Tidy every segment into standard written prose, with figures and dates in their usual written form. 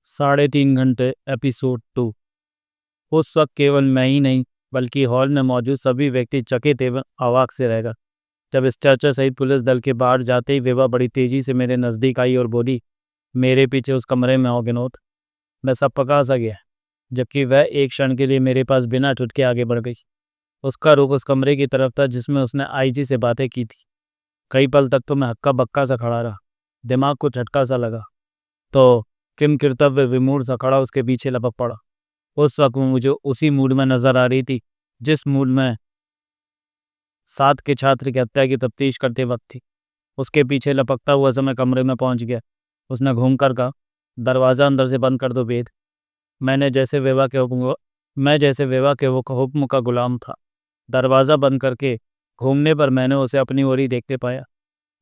3.5 घंटे एपिसोड 2। उस वक्त केवल मैं ही नहीं बल्कि हॉल में मौजूद सभी व्यक्ति चकित एवं अवाक से रह गए जब स्ट्रेचर सहित पुलिस दल के बाहर जाते ही विभा बड़ी तेजी से मेरे नज़दीक आई और बोली, मेरे पीछे उस कमरे में आओ विनोद। मैं सब पका सा गया, जबकि वह एक क्षण के लिए मेरे पास बिना ठुटके आगे बढ़ गई। उसका रुख उस कमरे की तरफ था जिसमें उसने आईजी से बातें की थी। कई पल तक तो मैं हक्का बक्का सा खड़ा रहा, दिमाग को झटका सा लगा तो किम कर्तव्य विमूढ़ सा खड़ा उसके पीछे लपक पड़ा। उस वक्त वो मुझे उसी मूड में नजर आ रही थी जिस मूड में 7 के छात्र की हत्या की तफ्तीश करते वक्त थी। उसके पीछे लपकता हुआ समय कमरे में पहुंच गया। उसने घूमकर कहा, दरवाज़ा अंदर से बंद कर दो वेद। मैं जैसे विवाह के वो हुक्म का गुलाम था। दरवाज़ा बंद करके घूमने पर मैंने उसे अपनी ओर ही देखते पाया।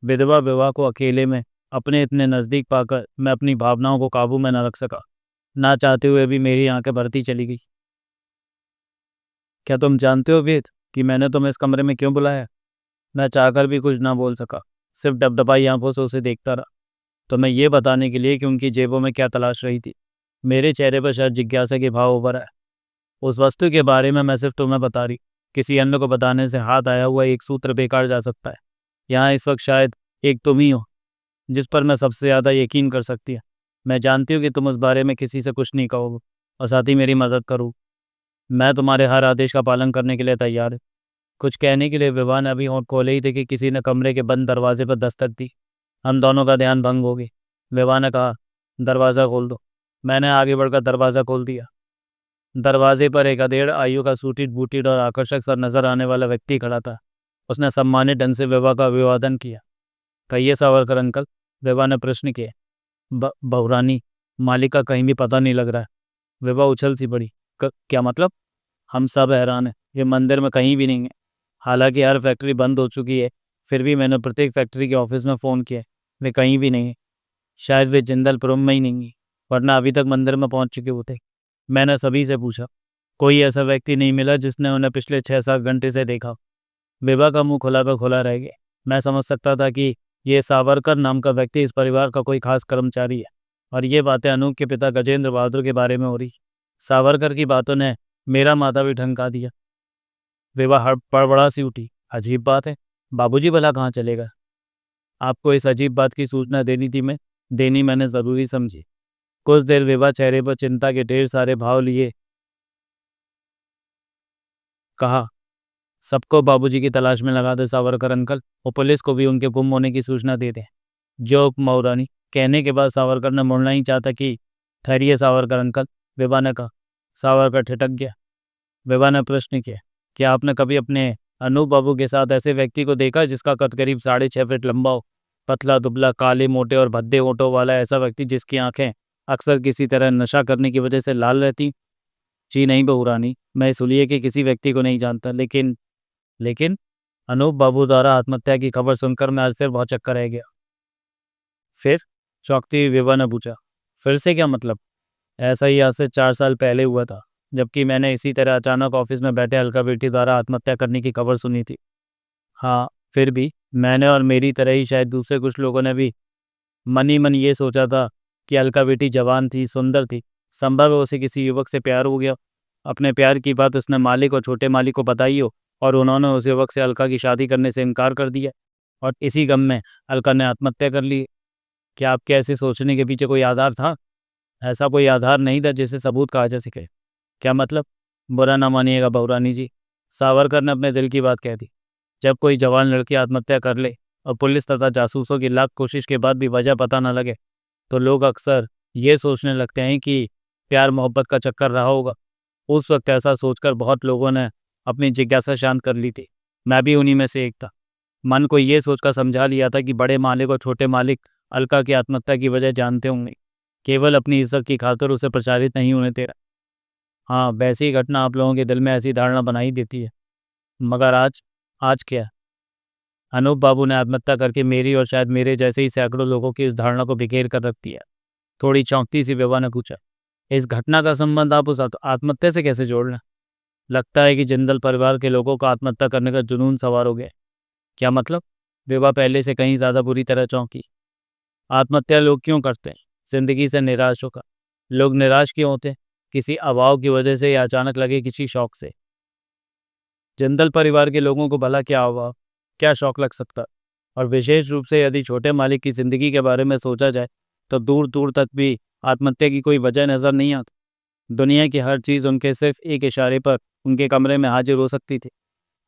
विधवा विवाह को अकेले में अपने इतने नज़दीक पाकर मैं अपनी भावनाओं को काबू में न रख सका। ना चाहते हुए भी मेरी आंखें भरती चली गई। क्या तुम जानते हो वेद कि मैंने तुम्हें इस कमरे में क्यों बुलाया? मैं चाहकर भी कुछ ना बोल सका, सिर्फ डबडबाई आंखों से उसे देखता रहा। तो मैं ये बताने के लिए कि उनकी जेबों में क्या तलाश रही थी। मेरे चेहरे पर शायद जिज्ञासा के भाव उभर आए। उस वस्तु के बारे में मैं सिर्फ तुम्हें बता रही, किसी अन्य को बताने से हाथ आया हुआ एक सूत्र बेकार जा सकता है। यहाँ इस वक्त शायद एक तुम ही हो जिस पर मैं सबसे ज़्यादा यकीन कर सकती है। मैं जानती हूँ कि तुम उस बारे में किसी से कुछ नहीं कहोगे और साथ ही मेरी मदद करो। मैं तुम्हारे हर आदेश का पालन करने के लिए तैयार हूँ। कुछ कहने के लिए विवाह ने अभी होंठ खोले ही थे कि किसी ने कमरे के बंद दरवाजे पर दस्तक दी। हम दोनों का ध्यान भंग हो गई। विवाह ने कहा, दरवाज़ा खोल दो। मैंने आगे बढ़कर दरवाज़ा खोल दिया। दरवाजे पर एक अधेड़ आयु का सूटिड बूटिड और आकर्षक सा नजर आने वाला व्यक्ति खड़ा था। उसने सम्मानित ढंग से विवाह का अभिवादन किया। कहिए सावरकर अंकल, विवाह ने प्रश्न किए। बहुरानी, मालिक का कहीं भी पता नहीं लग रहा है। विवाह उछल सी पड़ी। क्या मतलब? हम सब हैरान हैं। ये मंदिर में कहीं भी नहीं है। हालांकि हर फैक्ट्री बंद हो चुकी है, फिर भी मैंने प्रत्येक फैक्ट्री के ऑफिस में फ़ोन किया। वे कहीं भी नहीं है। शायद वे जिंदलपुरम में ही नहीं है, वरना अभी तक मंदिर में पहुंच चुके होते। मैंने सभी से पूछा, कोई ऐसा व्यक्ति नहीं मिला जिसने उन्हें पिछले 6-7 घंटे से देखा। विभा का मुंह खुला पर खुला रह गया। मैं समझ सकता था कि ये सावरकर नाम का व्यक्ति इस परिवार का कोई खास कर्मचारी है और ये बातें अनूप के पिता गजेंद्र बहादुर के बारे में हो रही। सावरकर की बातों ने मेरा माथा भी ठनका दिया। विभा पड़बड़ा सी उठी। अजीब बात है, बाबूजी भला कहाँ चले गए? आपको इस अजीब बात की सूचना देनी मैंने ज़रूरी समझी। कुछ देर विभा चेहरे पर चिंता के ढेर सारे भाव लिए कहा, सबको बाबूजी की तलाश में लगा दे सावरकर अंकल, और पुलिस को भी उनके गुम होने की सूचना दे दें। जो मौरानी कहने के बाद सावरकर ने मुड़ना ही चाहता कि ठहरिए सावरकर अंकल, विभा ने कहा। सावरकर ठिठक गया। विभा ने प्रश्न किया, क्या आपने कभी अपने अनूप बाबू के साथ ऐसे व्यक्ति को देखा जिसका कद करीब 6.5 फीट लंबा हो, पतला दुबला, काले मोटे और भद्दे होठों वाला ऐसा व्यक्ति जिसकी आंखें अक्सर किसी तरह नशा करने की वजह से लाल रहती? जी नहीं बहू रानी, मैं इस हुलिये के किसी व्यक्ति को नहीं जानता, लेकिन अनूप बाबू द्वारा आत्महत्या की खबर सुनकर मैं आज फिर बहुत चक्कर रह गया। फिर? चौंकती हुई विभा ने पूछा। फिर से क्या मतलब? ऐसा ही आज से 4 साल पहले हुआ था, जबकि मैंने इसी तरह अचानक ऑफिस में बैठे अलका बेटी द्वारा आत्महत्या करने की खबर सुनी थी। हाँ, फिर भी मैंने और मेरी तरह ही शायद दूसरे कुछ लोगों ने भी मन ही मन ये सोचा था कि अलका बेटी जवान थी, सुंदर थी, संभव है उसे किसी युवक से प्यार हो गया। अपने प्यार की बात उसने मालिक और छोटे मालिक को बताई हो और उन्होंने उस युवक से अलका की शादी करने से इनकार कर दिया और इसी गम में अलका ने आत्महत्या कर ली। क्या आपके ऐसे सोचने के पीछे कोई आधार था? ऐसा कोई आधार नहीं था जिसे सबूत कहा जा सके। क्या मतलब? बुरा ना मानिएगा बहुरानी जी, सावरकर ने अपने दिल की बात कह दी। जब कोई जवान लड़की आत्महत्या कर ले और पुलिस तथा जासूसों की लाख कोशिश के बाद भी वजह पता न लगे तो लोग अक्सर ये सोचने लगते हैं कि प्यार मोहब्बत का चक्कर रहा होगा। उस वक्त ऐसा सोचकर बहुत लोगों ने अपनी जिज्ञासा शांत कर ली थी। मैं भी उन्हीं में से एक था। मन को ये सोचकर समझा लिया था कि बड़े मालिक और छोटे मालिक अलका की आत्महत्या की वजह जानते होंगे, केवल अपनी इज्जत की खातिर उसे प्रचारित नहीं होने दे रहा। हाँ, वैसी घटना आप लोगों के दिल में ऐसी धारणा बनाई देती है, मगर आज क्या? अनूप बाबू ने आत्महत्या करके मेरी और शायद मेरे जैसे ही सैकड़ों लोगों की इस धारणा को बिखेर कर रख दिया। थोड़ी चौंकती सी विभा ने पूछा, इस घटना का संबंध आप उस आत्महत्या से कैसे जोड़ रहे हैं? लगता है कि जिंदल परिवार के लोगों का आत्महत्या करने का जुनून सवार हो गया। क्या मतलब? विभा पहले से कहीं ज़्यादा बुरी तरह चौंकी। आत्महत्या लोग क्यों करते हैं? जिंदगी से निराश होकर, लोग निराश क्यों होते? किसी अभाव की वजह से या अचानक लगे किसी शौक से। जिंदल परिवार के लोगों को भला क्या अभाव, क्या शौक लग सकता? और विशेष रूप से यदि छोटे मालिक की जिंदगी के बारे में सोचा जाए तो दूर दूर तक भी आत्महत्या की कोई वजह नजर नहीं आती। दुनिया की हर चीज़ उनके सिर्फ एक इशारे पर उनके कमरे में हाजिर हो सकती थी।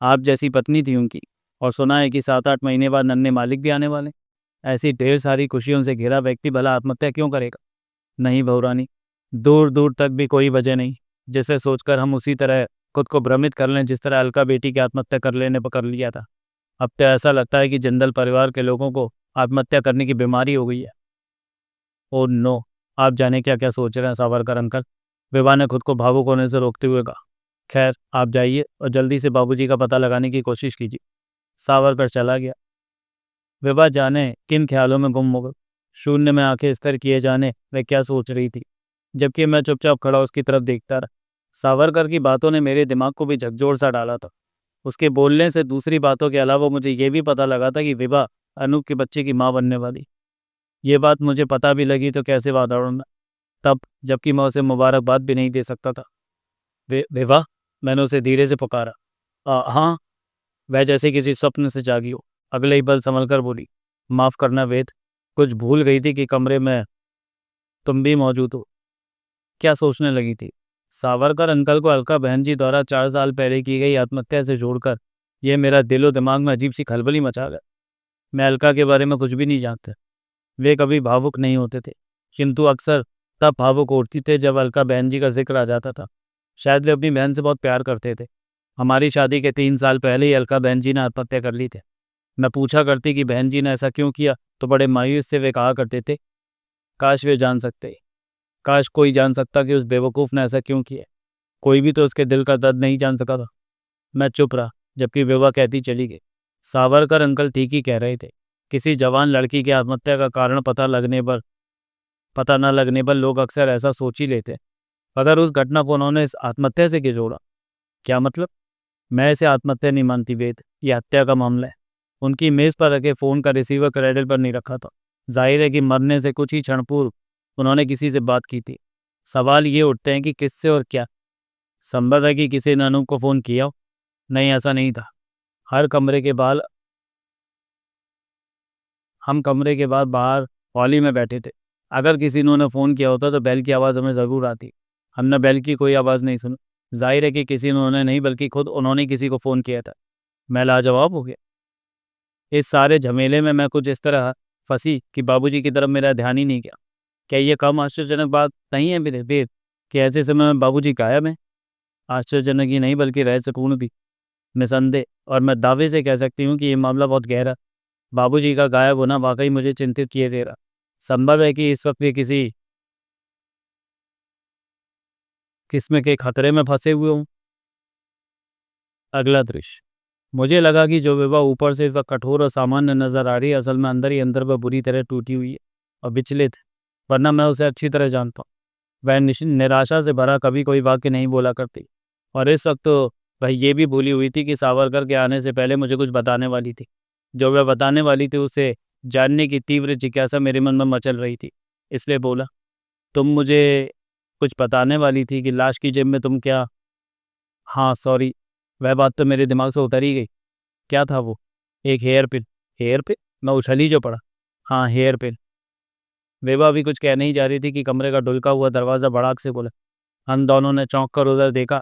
आप जैसी पत्नी थी उनकी, और सुना है कि 7-8 महीने बाद नन्हे मालिक भी आने वाले। ऐसी ढेर सारी खुशियों से घिरा व्यक्ति भला आत्महत्या क्यों करेगा? नहीं बहुरानी, दूर दूर तक भी कोई वजह नहीं जिसे सोचकर हम उसी तरह खुद को भ्रमित कर लें जिस तरह अलका बेटी की आत्महत्या कर लेने पर कर लिया था। अब तो ऐसा लगता है कि जिंदल परिवार के लोगों को आत्महत्या करने की बीमारी हो गई है। ओ नो, आप जाने क्या क्या सोच रहे हैं सावरकर अंकल, विभा ने खुद को भावुक होने से रोकते हुए कहा। खैर, आप जाइए और जल्दी से बाबूजी का पता लगाने की कोशिश कीजिए। सावरकर चला गया। विभा जाने किन ख्यालों में गुम हो गई। शून्य में आंखें स्थिर किए जाने वह क्या सोच रही थी, जबकि मैं चुपचाप खड़ा उसकी तरफ देखता रहा। सावरकर की बातों ने मेरे दिमाग को भी झकझोर सा डाला था। उसके बोलने से दूसरी बातों के अलावा मुझे ये भी पता लगा था कि विभा अनूप के बच्चे की माँ बनने वाली। ये बात मुझे पता भी लगी तो कैसे वातावरण में, तब जबकि मैं उसे मुबारकबाद भी नहीं दे सकता था। विभा, मैंने उसे धीरे से पुकारा। हाँ, वह जैसे किसी स्वप्न से जागी हो। अगले ही पल संभल कर बोली, माफ़ करना वेद, कुछ भूल गई थी कि कमरे में तुम भी मौजूद हो। क्या सोचने लगी थी? सावरकर अंकल को अलका बहन जी द्वारा 4 साल पहले की गई आत्महत्या से जोड़कर यह मेरा दिलो दिमाग में अजीब सी खलबली मचा गया। मैं अलका के बारे में कुछ भी नहीं जानता। वे कभी भावुक नहीं होते थे, किंतु अक्सर तब भावुक होती थे जब अलका बहन जी का जिक्र आ जाता था। शायद वे अपनी बहन से बहुत प्यार करते थे। हमारी शादी के 3 साल पहले ही अलका बहन जी ने आत्महत्या कर ली थी। मैं पूछा करती कि बहन जी ने ऐसा क्यों किया तो बड़े मायूस से वे कहा करते थे, काश वे जान सकते, काश कोई जान सकता कि उस बेवकूफ़ ने ऐसा क्यों किया। कोई भी तो उसके दिल का दर्द नहीं जान सका था। मैं चुप रहा, जबकि विभा कहती चली गई, सावरकर अंकल ठीक ही कह रहे थे। किसी जवान लड़की की आत्महत्या का कारण पता न लगने पर लोग अक्सर ऐसा सोच ही लेते। अगर उस घटना को उन्होंने इस आत्महत्या से क्यों जोड़ा? क्या मतलब? मैं इसे आत्महत्या नहीं मानती वेद, यह हत्या का मामला है। उनकी मेज़ पर रखे फ़ोन का रिसीवर क्रेडिट पर नहीं रखा था। जाहिर है कि मरने से कुछ ही क्षण पूर्व उन्होंने किसी से बात की थी। सवाल ये उठते हैं कि किससे और क्या। संभव है कि किसी ने अनूप को फ़ोन किया हो। नहीं, ऐसा नहीं था। हर कमरे के बाहर हम कमरे के बाहर हॉल में बैठे थे। अगर किसी ने उन्हें फ़ोन किया होता तो बेल की आवाज़ हमें ज़रूर आती। हमने बेल की कोई आवाज़ नहीं सुनी। जाहिर है कि किसी ने उन्हें नहीं बल्कि खुद उन्होंने किसी को फ़ोन किया था। मैं लाजवाब हो गया। इस सारे झमेले में मैं कुछ इस तरह फंसी कि बाबूजी की तरफ मेरा ध्यान ही नहीं गया। क्या ये कम आश्चर्यजनक बात नहीं है मेरे वेद कि ऐसे समय में बाबूजी गायब हैं? आश्चर्यजनक ही नहीं बल्कि रहस्यपूर्ण भी, निसंदेह। और मैं दावे से कह सकती हूँ कि ये मामला बहुत गहरा। बाबूजी का गायब होना वाकई मुझे चिंतित किए दे रहा। संभव है कि इस वक्त वे किसी किस्म के खतरे में फंसे हुए हों। अगला दृश्य। मुझे लगा कि जो विवाह ऊपर से इस वक्त कठोर और सामान्य नजर आ रही है, असल में अंदर ही अंदर वह बुरी तरह टूटी हुई है और विचलित है। वरना मैं उसे अच्छी तरह जानता हूँ। वह निराशा से भरा कभी कोई वाक्य नहीं बोला करती, और इस वक्त तो वह ये भी भूली हुई थी कि सावरकर के आने से पहले मुझे कुछ बताने वाली थी। जो वह बताने वाली थी उसे जानने की तीव्र जिज्ञासा मेरे मन में मचल रही थी। इसलिए बोला, तुम मुझे कुछ बताने वाली थी कि लाश की जेब में तुम क्या? हाँ सॉरी, वह बात तो मेरे दिमाग से उतर ही गई। क्या था वो? एक हेयर पिन। Hair pin? मैं उछल ही जो पड़ा। हाँ, हेयर पिन। विभा अभी कुछ कह नहीं जा रही थी कि कमरे का ढुलका हुआ दरवाज़ा भड़ाक से बोला। हम दोनों ने चौंक कर उधर देखा।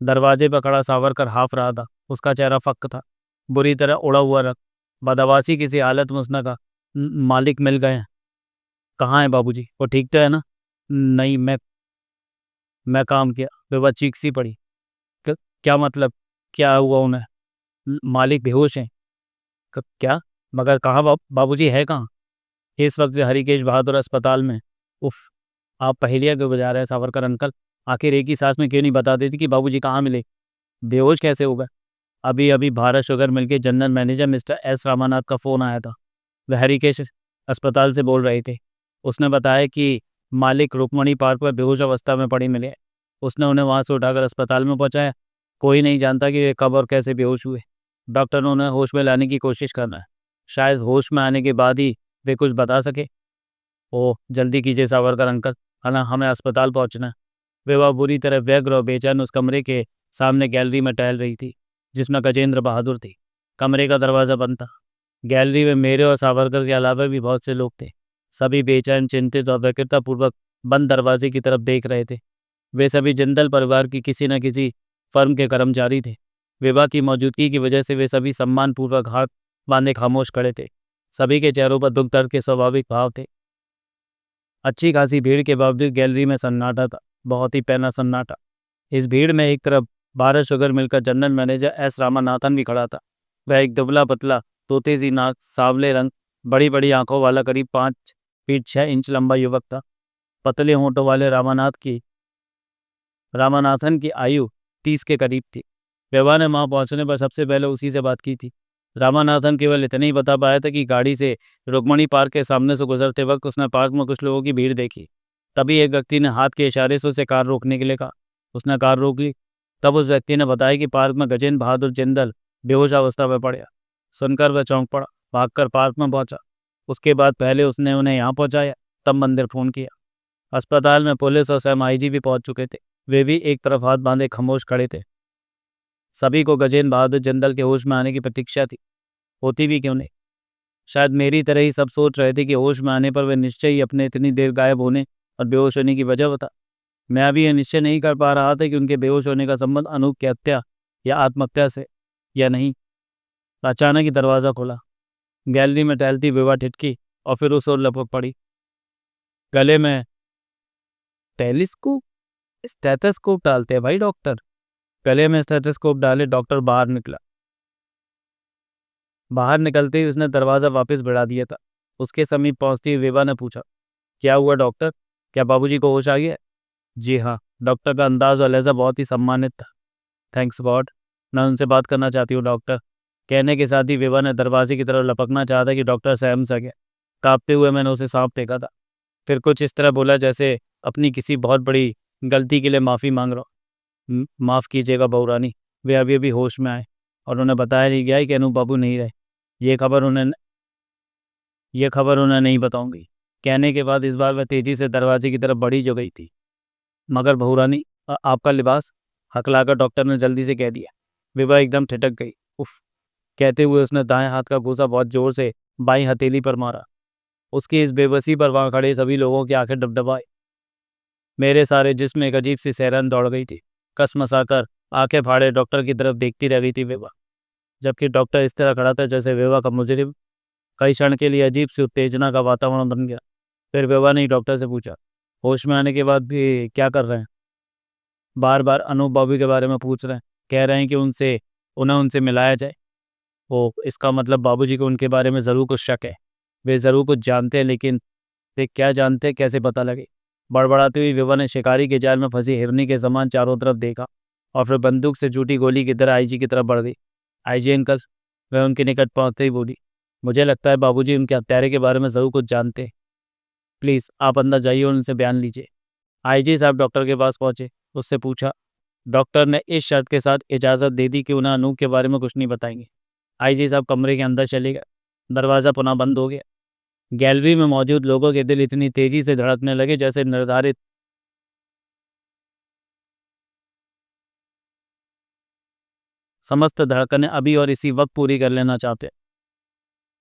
दरवाजे पर खड़ा सावरकर हाफ रहा था। उसका चेहरा फक्क था, बुरी तरह उड़ा हुआ रंग। बदहवासी किसी हालत में उसने कहा, मालिक मिल गए हैं।" कहाँ है बाबूजी? वो ठीक तो है ना? नहीं, मैं काम किया। विभा चीख सी पड़ी। क्या मतलब? क्या हुआ उन्हें? मालिक बेहोश हैं।" क्या? मगर कहाँ बाबूजी है कहाँ?" इस वक्त वे हरिकेश बहादुर अस्पताल में। उफ, आप पहेलियाँ क्यों बजा रहे हैं सावरकर अंकल? आखिर एक ही सांस में क्यों नहीं बता देती कि बाबूजी कहाँ मिले? बेहोश कैसे हो गए? अभी अभी भारत शुगर मिल के general manager mister S Ramanath का फ़ोन आया था। वह हरिकेश अस्पताल से बोल रहे थे। उसने बताया कि मालिक रुक्मणी पार्क पर बेहोश अवस्था में पड़ी मिले। उसने उन्हें वहाँ से उठाकर अस्पताल में पहुँचाया। कोई नहीं जानता कि वे कब और कैसे बेहोश हुए। डॉक्टर ने उन्हें होश में लाने की कोशिश करना है। शायद होश में आने के बाद ही वे कुछ बता सके। ओह जल्दी कीजिए सावरकर अंकल, हाँ हमें अस्पताल पहुंचना है। विभा बुरी तरह व्यग्र और बेचैन उस कमरे के सामने गैलरी में टहल रही थी जिसमें गजेंद्र बहादुर थी। कमरे का दरवाज़ा बंद था। गैलरी में मेरे और सावरकर के अलावा भी बहुत से लोग थे। सभी बेचैन, चिंतित और व्यग्रतापूर्वक बंद दरवाजे की तरफ देख रहे थे। वे सभी जिंदल परिवार की किसी न किसी फर्म के कर्मचारी थे। विभा की मौजूदगी की वजह से वे सभी सम्मानपूर्वक हाथ बांधे खामोश खड़े थे। सभी के चेहरों पर दुख दर्द के स्वाभाविक भाव थे। अच्छी खासी भीड़ के बावजूद गैलरी में सन्नाटा था, बहुत ही पैना सन्नाटा। इस भीड़ में एक तरफ भारत शुगर मिल का जनरल मैनेजर एस रामानाथन भी खड़ा था। वह एक दुबला पतला, तोते सी नाक, सांवले रंग, बड़ी बड़ी आंखों वाला करीब 5 फीट 6 इंच लंबा युवक था। पतले होंठों वाले रामानाथन की आयु 30 के करीब थी। विभा ने वहां पहुंचने पर सबसे पहले उसी से बात की थी। रामानाथन केवल इतना ही बता पाया था कि गाड़ी से रुक्मणी पार्क के सामने से गुजरते वक्त उसने पार्क में कुछ लोगों की भीड़ देखी। तभी एक व्यक्ति ने हाथ के इशारे से उसे कार रोकने के लिए कहा। उसने कार रोक ली। तब उस व्यक्ति ने बताया कि पार्क में गजेंद्र बहादुर जिंदल बेहोश अवस्था में पड़ा। सुनकर वह चौंक पड़ा, भागकर पार्क में पहुंचा। उसके बाद पहले उसने उन्हें यहाँ पहुंचाया, तब मंदिर फ़ोन किया। अस्पताल में पुलिस और स्वयं आईजी भी पहुंच चुके थे। वे भी एक तरफ हाथ बांधे खामोश खड़े थे। सभी को गजेंद्र बहादुर जिंदल के होश में आने की प्रतीक्षा थी। होती भी क्यों नहीं। शायद मेरी तरह ही सब सोच रहे थे कि होश में आने पर वे निश्चय ही अपने इतनी देर गायब होने और बेहोश होने की वजह बता। मैं अभी यह निश्चय नहीं कर पा रहा था कि उनके बेहोश होने का संबंध अनूप की हत्या या आत्महत्या से या नहीं। अचानक ही दरवाज़ा खुला। गैलरी में टहलती विभा ठिठकी और फिर उस ओर लपक पड़ी। गले में टेलीस्कोप स्टेथोस्कोप डालते हैं भाई डॉक्टर। गले में स्टेथोस्कोप डाले डॉक्टर बाहर निकला। बाहर निकलते ही उसने दरवाज़ा वापस बढ़ा दिया था। उसके समीप पहुंचती हुई विभा ने पूछा, क्या हुआ डॉक्टर, क्या बाबूजी को होश आ गया? जी हाँ। डॉक्टर का अंदाज और लहजा बहुत ही सम्मानित था। थैंक्स गॉड, मैं उनसे बात करना चाहती हूँ डॉक्टर। कहने के साथ ही विभा ने दरवाजे की तरफ लपकना चाहा कि डॉक्टर सहम सा गया। कांपते हुए मैंने उसे सांप देखा था। फिर कुछ इस तरह बोला जैसे अपनी किसी बहुत बड़ी गलती के लिए माफ़ी मांग रहा हूँ। माफ़ कीजिएगा बहू रानी, वे अभी अभी होश में आए और उन्हें बताया नहीं गया कि अनूप बाबू नहीं रहे। ये खबर उन्हें नहीं बताऊंगी। कहने के बाद इस बार वह तेजी से दरवाजे की तरफ बढ़ी जो गई थी। मगर बहू रानी, आपका लिबास, हकलाकर डॉक्टर ने जल्दी से कह दिया। विभा एकदम ठिठक गई। उफ, कहते हुए उसने दाएं हाथ का घूंसा बहुत जोर से बाईं हथेली पर मारा। उसकी इस बेबसी पर वहां खड़े सभी लोगों की आंखें डबडबाई। मेरे सारे जिस्म एक अजीब सी सैरन दौड़ गई थी। कसमसाकर आंखें फाड़े डॉक्टर की तरफ देखती रह गई थी विभा, जबकि डॉक्टर इस तरह खड़ा था जैसे विभा का मुजरिम। कई क्षण के लिए अजीब सी उत्तेजना का वातावरण बन गया। फिर विभा ने डॉक्टर से पूछा, होश में आने के बाद भी क्या कर रहे हैं? बार बार अनूप बाबू के बारे में पूछ रहे हैं, कह रहे हैं कि उन्हें उनसे मिलाया जाए। ओ, इसका मतलब बाबूजी को उनके बारे में ज़रूर कुछ शक है। वे ज़रूर कुछ जानते हैं, लेकिन वे क्या जानते हैं कैसे पता लगे? बड़बड़ाती हुई विभा ने शिकारी के जाल में फंसी हिरनी के समान चारों तरफ देखा और फिर बंदूक से छूटी गोली की तरह आईजी की तरफ बढ़ गई। आईजी अंकल, वह उनके निकट पहुंचते ही बोली, मुझे लगता है बाबूजी उनके हत्यारे के बारे में ज़रूर कुछ जानते हैं। प्लीज़ आप अंदर जाइए और उनसे बयान लीजिए। आईजी साहब डॉक्टर के पास पहुंचे। उससे पूछा। डॉक्टर ने इस शर्त के साथ इजाज़त दे दी कि उन्हें अनूप के बारे में कुछ नहीं बताएंगे। आईजी साहब कमरे के अंदर चले गए। दरवाज़ा पुनः बंद हो गया। गैलरी में मौजूद लोगों के दिल इतनी तेजी से धड़कने लगे जैसे निर्धारित समस्त धड़कनें अभी और इसी वक्त पूरी कर लेना चाहते।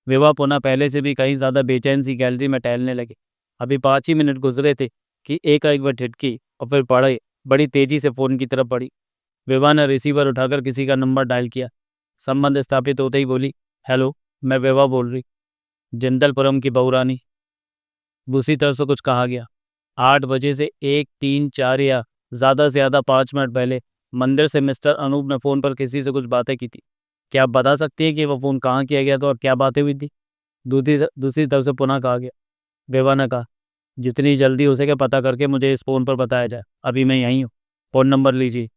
विभा पुनः पहले से भी कहीं ज़्यादा बेचैन सी गैलरी में टहलने लगे। अभी 5 ही मिनट गुजरे थे कि एकाएक वह ठिठकी और फिर पड़े बड़ी तेजी से फ़ोन की तरफ बढ़ी। विभा ने रिसीवर उठाकर किसी का नंबर डायल किया। संबंध स्थापित होते ही बोली, हेलो, मैं विभा बोल रही, जिंदलपुरम की बहू रानी। दूसरी तरफ से कुछ कहा गया। 8 बजे से 1, 3, 4 या ज़्यादा से ज़्यादा 5 मिनट पहले मंदिर से मिस्टर अनूप ने फ़ोन पर किसी से कुछ बातें की थी। क्या आप बता सकती हैं कि वह फ़ोन कहाँ किया गया था और क्या बातें हुई थी? दूसरी तरफ से पुनः कहा गया। विभा ने कहा, जितनी जल्दी हो सके पता करके मुझे इस फ़ोन पर बताया जाए। अभी मैं यहीं हूँ। फ़ोन नंबर लीजिए।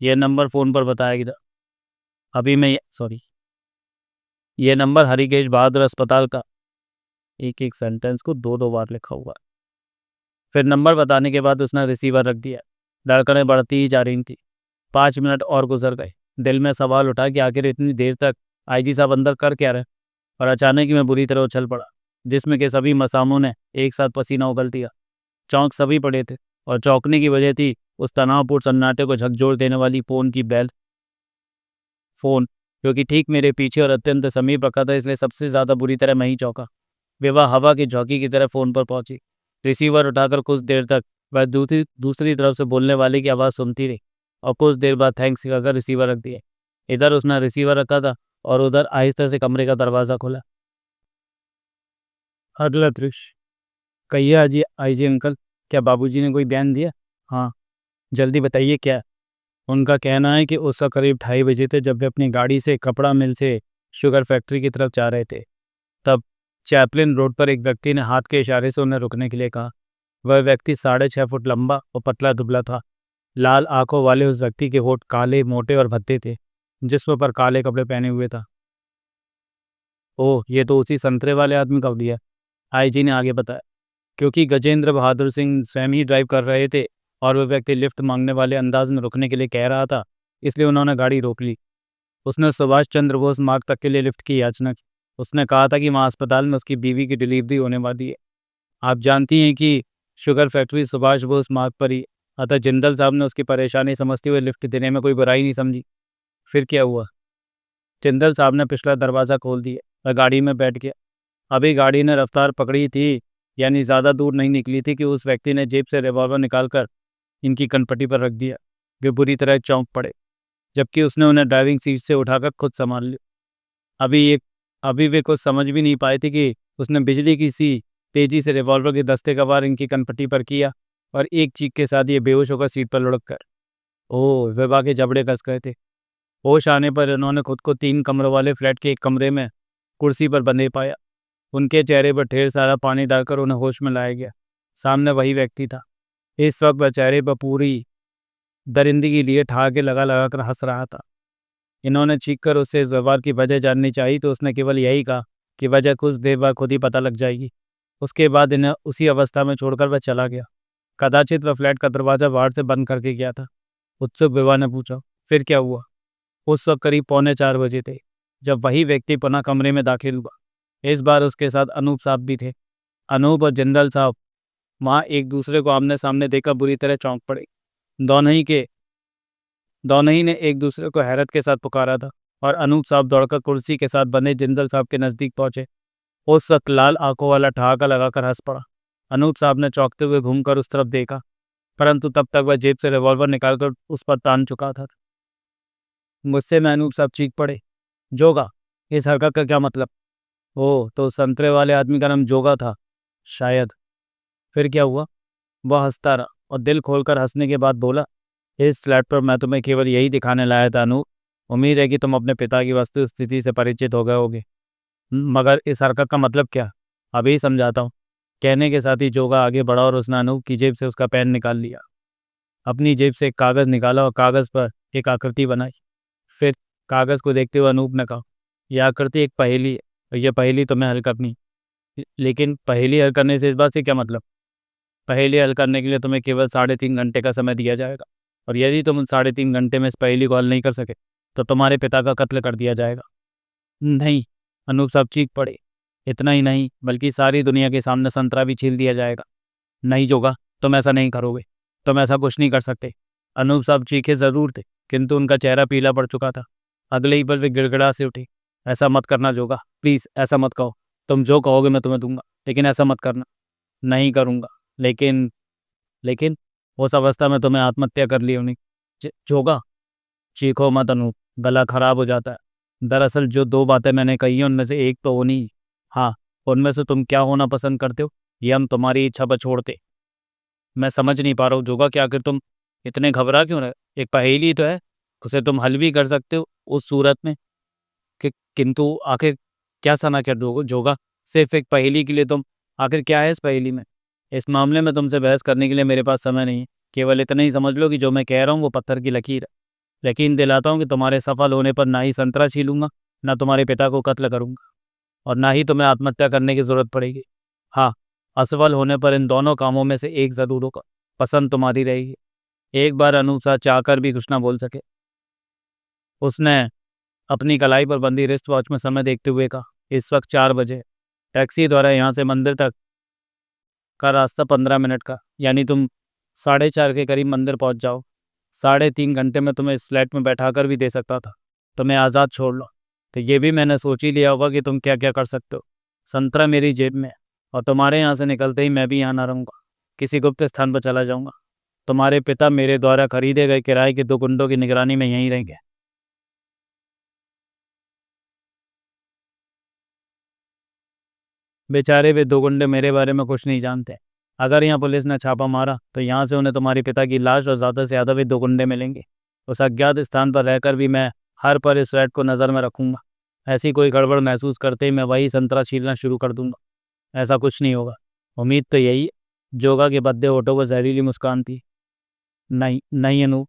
यह नंबर फ़ोन पर बताया गया। अभी मैं सॉरी यह नंबर हरिकेश बहादुर अस्पताल का। एक एक सेंटेंस को 2-2 बार लिखा हुआ है। फिर नंबर बताने के बाद उसने रिसीवर रख दिया। धड़कनें बढ़ती ही जा रही थी। 5 मिनट और गुजर गए। दिल में सवाल उठा कि आखिर इतनी देर तक आईजी साहब अंदर कर क्या रहे, और अचानक ही मैं बुरी तरह उछल पड़ा। जिसमें के सभी मसामों ने एक साथ पसीना उगल दिया। चौंक सभी पड़े थे और चौंकने की वजह थी उस तनावपूर्ण सन्नाटे को झकझोर देने वाली फोन क्योंकि ठीक मेरे पीछे और अत्यंत समीप रखा था, इसलिए सबसे ज़्यादा बुरी तरह मैं ही चौंका। विवाह हवा की झोंकी की तरह फ़ोन पर पहुंची। रिसीवर उठाकर कुछ देर तक वह दूसरी दूसरी तरफ से बोलने वाले की आवाज़ सुनती रही और कुछ देर बाद थैंक्स कहकर रिसीवर रख दिया। इधर उसने रिसीवर रखा था और उधर आहिस्ता से कमरे का दरवाज़ा खोला। अगला दृश्य। कहिए आइए अंकल, क्या बाबूजी ने कोई बयान दिया? हाँ, जल्दी बताइए क्या। उनका कहना है कि उसका करीब 2:30 बजे थे जब वे अपनी गाड़ी से कपड़ा मिल से शुगर फैक्ट्री की तरफ जा रहे थे। तब चैपलिन रोड पर एक व्यक्ति ने हाथ के इशारे से उन्हें रुकने के लिए कहा। वह व्यक्ति 6.5 फुट लंबा और पतला दुबला था। लाल आंखों वाले उस व्यक्ति के होठ काले, मोटे और भद्दे थे। जिस्म पर काले कपड़े पहने हुए था। ओह, ये तो उसी संतरे वाले आदमी का दिया, आईजी ने आगे बताया। क्योंकि गजेंद्र बहादुर सिंह स्वयं ही ड्राइव कर रहे थे और वह व्यक्ति लिफ्ट मांगने वाले अंदाज में रुकने के लिए कह रहा था, इसलिए उन्होंने गाड़ी रोक ली। उसने सुभाष चंद्र बोस मार्ग तक के लिए लिफ्ट की याचना की। उसने कहा था कि वहाँ अस्पताल में उसकी बीवी की डिलीवरी होने वाली है। आप जानती हैं कि शुगर फैक्ट्री सुभाष बोस मार्ग पर ही, अतः जिंदल साहब ने उसकी परेशानी समझते हुए लिफ्ट देने में कोई बुराई नहीं समझी। फिर क्या हुआ? जिंदल साहब ने पिछला दरवाज़ा खोल दिया। वह गाड़ी में बैठ गया। अभी गाड़ी ने रफ्तार पकड़ी थी, यानी ज़्यादा दूर नहीं निकली थी कि उस व्यक्ति ने जेब से रिवॉल्वर निकालकर इनकी कनपट्टी पर रख दिया। वे बुरी तरह चौंक पड़े, जबकि उसने उन्हें ड्राइविंग सीट से उठाकर खुद संभाल लिया। अभी वे कुछ समझ भी नहीं पाए थे कि उसने बिजली की सी तेजी से रिवॉल्वर के दस्ते का वार इनकी कनपट्टी पर किया और एक चीख के साथ ये बेहोश होकर सीट पर लुढ़क कर ओह, विभा के जबड़े कस गए थे। होश आने पर इन्होंने खुद को 3 कमरों वाले फ्लैट के एक कमरे में कुर्सी पर बंधे पाया। उनके चेहरे पर ढेर सारा पानी डालकर उन्हें होश में लाया गया। सामने वही व्यक्ति था। इस वक्त वह चेहरे पर पूरी दरिंदगी लिए ठहाके लगा लगा कर हंस रहा था। इन्होंने चीख कर उससे इस व्यवहार की वजह जाननी चाहिए तो उसने केवल यही कहा कि वजह कुछ देर बाद खुद ही पता लग जाएगी। उसके बाद इन्हें उसी अवस्था में छोड़कर वह चला गया। कदाचित वह फ्लैट का दरवाज़ा बाहर से बंद करके गया था। उत्सुक विभा ने पूछा, फिर क्या हुआ? उस वक्त करीब 3:45 बजे थे जब वही व्यक्ति पुनः कमरे में दाखिल हुआ। इस बार उसके साथ अनूप साहब भी थे। अनूप और जिंदल साहब वहाँ एक दूसरे को आमने सामने देखकर बुरी तरह चौंक पड़े। दोनों ही ने एक दूसरे को हैरत के साथ पुकारा था और अनूप साहब दौड़कर कुर्सी के साथ बने जिंदल साहब के नज़दीक पहुंचे। उस वक्त लाल आंखों वाला ठहाका लगाकर हंस पड़ा। अनूप साहब ने चौंकते हुए घूमकर उस तरफ देखा, परंतु तब तक वह जेब से रिवॉल्वर निकालकर उस पर तान चुका था। मुझसे में अनूप साहब चीख पड़े, जोगा, इस हरकत का क्या मतलब? ओह, तो संतरे वाले आदमी का नाम जोगा था शायद। फिर क्या हुआ? वह हंसता रहा और दिल खोलकर हंसने के बाद बोला, इस फ्लैट पर मैं तुम्हें केवल यही दिखाने लाया था अनूप। उम्मीद है कि तुम अपने पिता की वस्तु स्थिति से परिचित हो गए होगे। मगर इस हरकत का मतलब क्या? अभी समझाता हूँ। कहने के साथ ही जोगा आगे बढ़ा और उसने अनूप की जेब से उसका पेन निकाल लिया। अपनी जेब से एक कागज़ निकाला और कागज़ पर एक आकृति बनाई। फिर कागज़ को देखते हुए अनूप ने कहा, यह आकृति एक पहेली है और यह पहेली तुम्हें हल करनी। लेकिन पहेली हल करने से इस बात से क्या मतलब? पहेली हल करने के लिए तुम्हें केवल 3.5 घंटे का समय दिया जाएगा और यदि तुम उन 3.5 घंटे में इस पहेली को हल नहीं कर सके तो तुम्हारे पिता का कत्ल कर दिया जाएगा। नहीं, अनूप साहब चीख पड़े, इतना ही नहीं बल्कि सारी दुनिया के सामने संतरा भी छील दिया जाएगा। नहीं जोगा, तुम ऐसा नहीं करोगे, तुम ऐसा कुछ नहीं कर सकते। अनूप साहब चीखे ज़रूर थे, किंतु उनका चेहरा पीला पड़ चुका था। अगले ही पल वे गिड़गिड़ा से उठे। ऐसा मत करना जोगा, प्लीज़ ऐसा मत कहो। तुम जो कहोगे मैं तुम्हें दूंगा, लेकिन ऐसा मत करना। नहीं करूँगा, लेकिन लेकिन उस अवस्था में तुम्हें आत्महत्या कर ली होनी। जोगा, चीखो मत अनूप, गला खराब हो जाता है। दरअसल जो 2 बातें मैंने कही हैं उनमें से एक तो होनी। हाँ, उनमें से तुम क्या होना पसंद करते हो ये हम तुम्हारी इच्छा पर छोड़ते। मैं समझ नहीं पा रहा हूँ जोगा कि आखिर तुम इतने घबरा क्यों रहे? एक पहेली तो है, उसे तुम हल भी कर सकते हो उस सूरत में कि, किंतु आखिर क्या सना कर दोगे जोगा? सिर्फ एक पहेली के लिए तुम, आखिर क्या है इस पहेली में? इस मामले में तुमसे बहस करने के लिए मेरे पास समय नहीं है। केवल इतना ही समझ लो कि जो मैं कह रहा हूँ वो पत्थर की लकीर है। यकीन दिलाता हूँ कि तुम्हारे सफल होने पर ना ही संतरा छीलूंगा, ना तुम्हारे पिता को कत्ल करूंगा और ना ही तुम्हें आत्महत्या करने की जरूरत पड़ेगी। हाँ, असफल होने पर इन दोनों कामों में से एक जरूर होगा। पसंद तुम्हारी रहेगी। एक बार अनूप साहब चाहकर भी कुछ ना बोल सके। उसने अपनी कलाई पर बंधी रिस्ट वॉच में समय देखते हुए कहा, इस वक्त 4 बजे। टैक्सी द्वारा यहाँ से मंदिर तक का रास्ता 15 मिनट का, यानी तुम 4:30 के करीब मंदिर पहुँच जाओ। 3.5 घंटे में तुम्हें इस फ्लैट में बैठा कर भी दे सकता था। तुम्हें आज़ाद छोड़ लो। तो ये भी मैंने सोच ही लिया होगा कि तुम क्या क्या कर सकते हो। संतरा मेरी जेब में है, और तुम्हारे यहाँ से निकलते ही मैं भी यहाँ ना रहूँगा, किसी गुप्त स्थान पर चला जाऊँगा। तुम्हारे पिता मेरे द्वारा खरीदे गए किराए के 2 गुंडों की निगरानी में यहीं रहेंगे। बेचारे वे 2 गुंडे मेरे बारे में कुछ नहीं जानते। अगर यहाँ पुलिस ने छापा मारा तो यहाँ से उन्हें तुम्हारे पिता की लाश और ज़्यादा से ज़्यादा वे 2 गुंडे मिलेंगे। उस अज्ञात स्थान पर रहकर भी मैं हर पल इस फ्लैट को नज़र में रखूँगा। ऐसी कोई गड़बड़ महसूस करते ही मैं वही संतरा छीलना शुरू कर दूंगा। ऐसा कुछ नहीं होगा। उम्मीद तो यही है। जोगा के बद्दे होठों पर जहरीली मुस्कान थी। नहीं नहीं अनूप,